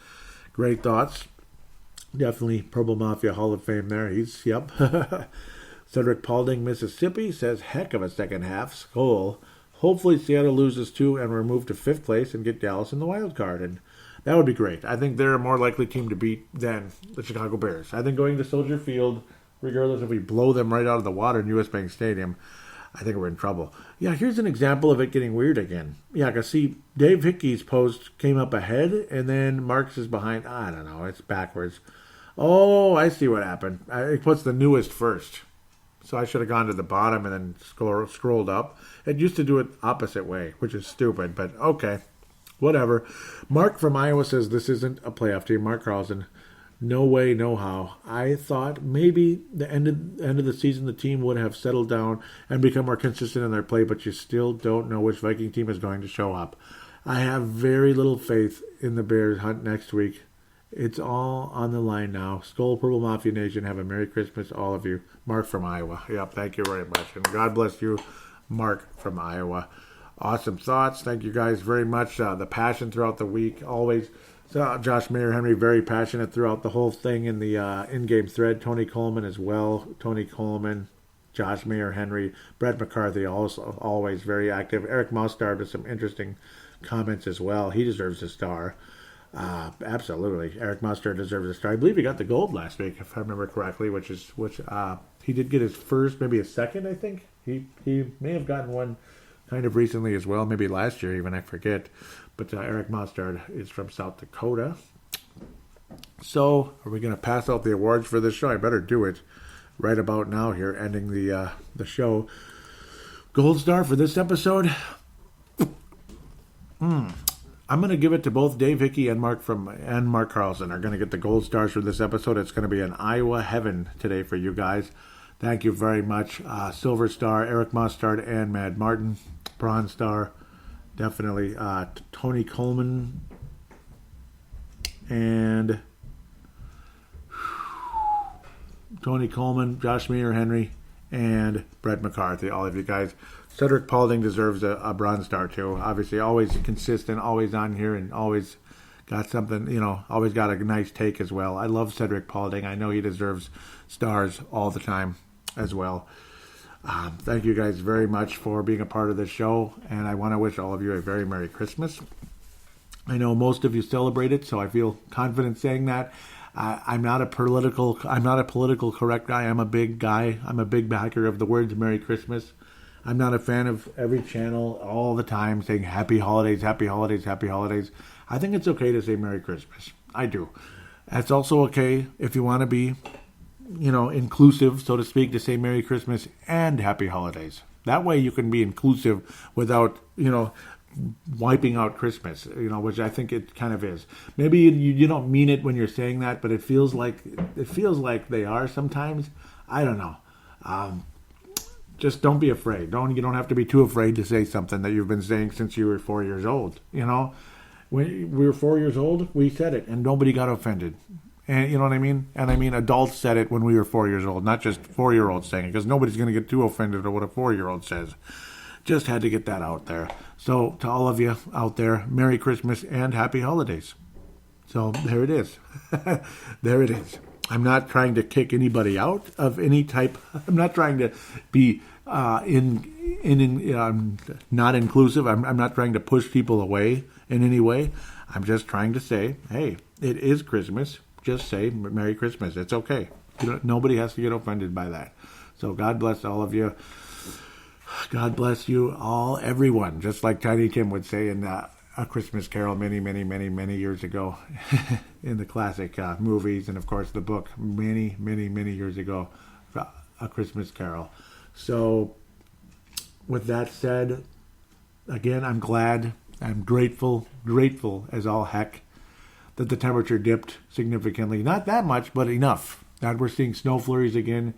great thoughts. Definitely Purple Mafia Hall of Fame there. Cedric Paulding, Mississippi, says, heck of a second half. Skull. Hopefully Seattle loses too and we're moved to 5th place and get Dallas in the wild card. And that would be great. I think they're a more likely team to beat than the Chicago Bears. I think going to Soldier Field, regardless if we blow them right out of the water in U.S. Bank Stadium, I think we're in trouble. Yeah, here's an example of it getting weird again. Yeah, because see, Dave Hickey's post came up ahead, and then Mark's is behind. I don't know, it's backwards. Oh, I see what happened. It puts the newest first. So I should have gone to the bottom and then scrolled up. It used to do it opposite way, which is stupid, but okay. Whatever. Mark from Iowa says this isn't a playoff team. Mark Carlson, no way, no how. I thought maybe the end of the season the team would have settled down and become more consistent in their play, but you still don't know which Viking team is going to show up. I have very little faith in the Bears hunt next week. It's all on the line now. Skull Purple Mafia Nation, have a Merry Christmas, all of you. Mark from Iowa. Yep, thank you very much. And God bless you, Mark from Iowa. Awesome thoughts. Thank you guys very much. The passion throughout the week, always. Josh Mayer Henry, very passionate throughout the whole thing in the in-game thread. Tony Coleman as well. Tony Coleman, Josh Mayer Henry, Brett McCarthy, also always very active. Eric Mostard with some interesting comments as well. He deserves a star. Absolutely. Eric Mostard deserves a star. I believe he got the gold last week, if I remember correctly, which he did get his first, maybe a second, I think. He may have gotten one kind of recently as well, maybe last year even, I forget. But Eric Mostard is from South Dakota. So, are we going to pass out the awards for this show? I better do it right about now here, ending the show. Gold star for this episode? I'm going to give it to both Dave Hickey and Mark Carlson are going to get the gold stars for this episode. It's going to be an Iowa heaven today for you guys. Thank you very much. Silver star, Eric Mostard and Mad Martin. Bronze star, definitely Tony Coleman and Josh Mayer Henry, and Brett McCarthy. All of you guys. Cedric Paulding deserves a bronze star too. Obviously, always consistent, always on here, and always got something, always got a nice take as well. I love Cedric Paulding. I know he deserves stars all the time as well. Thank you guys very much for being a part of this show, and I want to wish all of you a very Merry Christmas. I know most of you celebrate it, so I feel confident saying that. I'm not a political correct guy. I'm a big guy. I'm a big backer of the words Merry Christmas. I'm not a fan of every channel all the time saying Happy Holidays, Happy Holidays, Happy Holidays. I think it's okay to say Merry Christmas. I do. It's also okay if you want to be, inclusive, so to speak, to say Merry Christmas and Happy Holidays. That way you can be inclusive without, wiping out Christmas, which I think it kind of is. Maybe you don't mean it when you're saying that, but it feels like they are sometimes. I don't know. Just don't be afraid. You don't have to be too afraid to say something that you've been saying since you were 4 years old. When we were 4 years old, we said it, and nobody got offended. And you know what I mean? And I mean, adults said it when we were 4 years old, not just 4-year-olds saying it, because nobody's going to get too offended at what a 4-year-old says. Just had to get that out there. So to all of you out there, Merry Christmas and Happy Holidays. So there it is. There it is. I'm not trying to kick anybody out of any type. I'm not trying to be not inclusive. I'm not trying to push people away in any way. I'm just trying to say, hey, it is Christmas. Just say Merry Christmas. It's okay. Nobody has to get offended by that. So God bless all of you. God bless you all, everyone. Just like Tiny Tim would say in A Christmas Carol many, many, many, many years ago in the classic movies and, of course, the book many, many, many years ago, A Christmas Carol. So with that said, again, I'm glad, I'm grateful as all heck that the temperature dipped significantly. Not that much, but enough that we're seeing snow flurries again,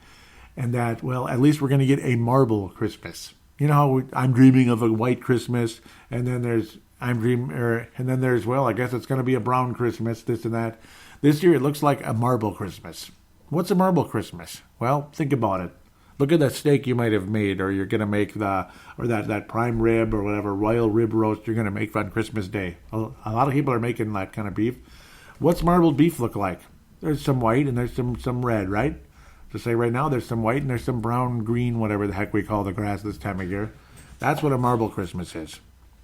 and that, well, at least we're going to get a marble Christmas. You know how I'm dreaming of a white Christmas, and then there's I guess it's going to be a brown Christmas, this and that. This year it looks like a marble Christmas. What's a marble Christmas? Well, think about it. Look at that steak you might have made, or you're going to make that prime rib or whatever royal rib roast you're going to make on Christmas Day. A lot of people are making that kind of beef. What's marbled beef look like? There's some white and there's some red, right? To say right now, there's some white and there's some brown, green, whatever the heck we call the grass this time of year. That's what a marble Christmas is,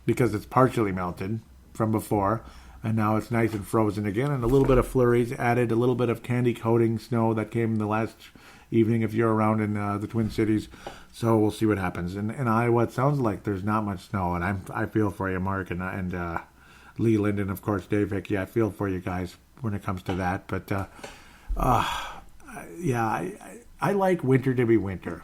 because it's partially melted from before, and now it's nice and frozen again, and a little bit of flurries added, a little bit of candy coating snow that came the last evening if you're around in the Twin Cities. So we'll see what happens. In Iowa, it sounds like there's not much snow, and I feel for you, Mark, and Leland, and of course Dave Hickey. I feel for you guys when it comes to that. But yeah, I like winter to be winter.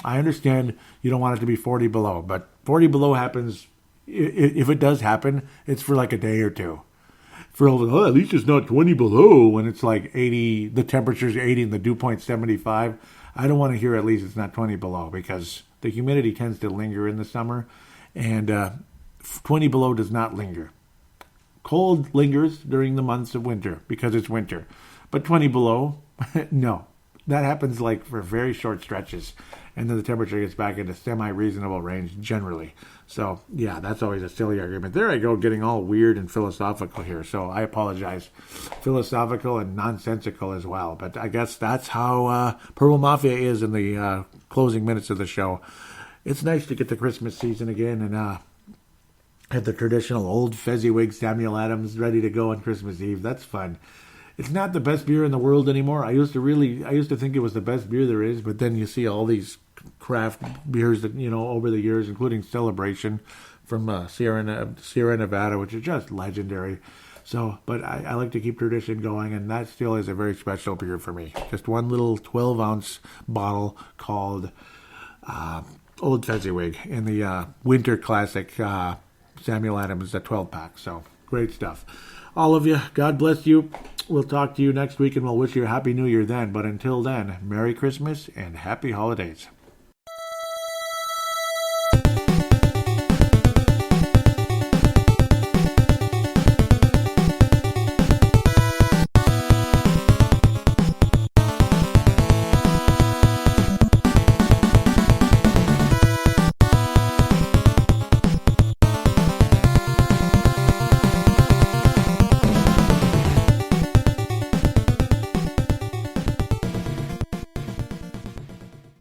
I understand you don't want it to be 40 below, but 40 below happens. If it does happen, it's for like a day or two. For at least it's not 20 below when it's like 80, the temperature's 80 and the dew point's 75. I don't want to hear at least it's not 20 below, because the humidity tends to linger in the summer, and 20 below does not linger. Cold lingers during the months of winter because it's winter, but 20 below, no. That happens like for very short stretches, and then the temperature gets back into semi-reasonable range generally. So, yeah, that's always a silly argument. There I go, getting all weird and philosophical here, so I apologize. Philosophical and nonsensical as well, but I guess that's how Purple Mafia is in the closing minutes of the show. It's nice to get the Christmas season again and have the traditional old Fezziwig Samuel Adams ready to go on Christmas Eve. That's fun. It's not the best beer in the world anymore. I used to think it was the best beer there is, but then you see all these craft beers that, over the years, including Celebration from Sierra Nevada, which is just legendary. So, but I like to keep tradition going, and that still is a very special beer for me. Just one little 12-ounce bottle called Old Fezziwig in the Winter Classic Samuel Adams, a 12-pack. So, great stuff. All of you, God bless you. We'll talk to you next week, and we'll wish you a Happy New Year then. But until then, Merry Christmas and Happy Holidays.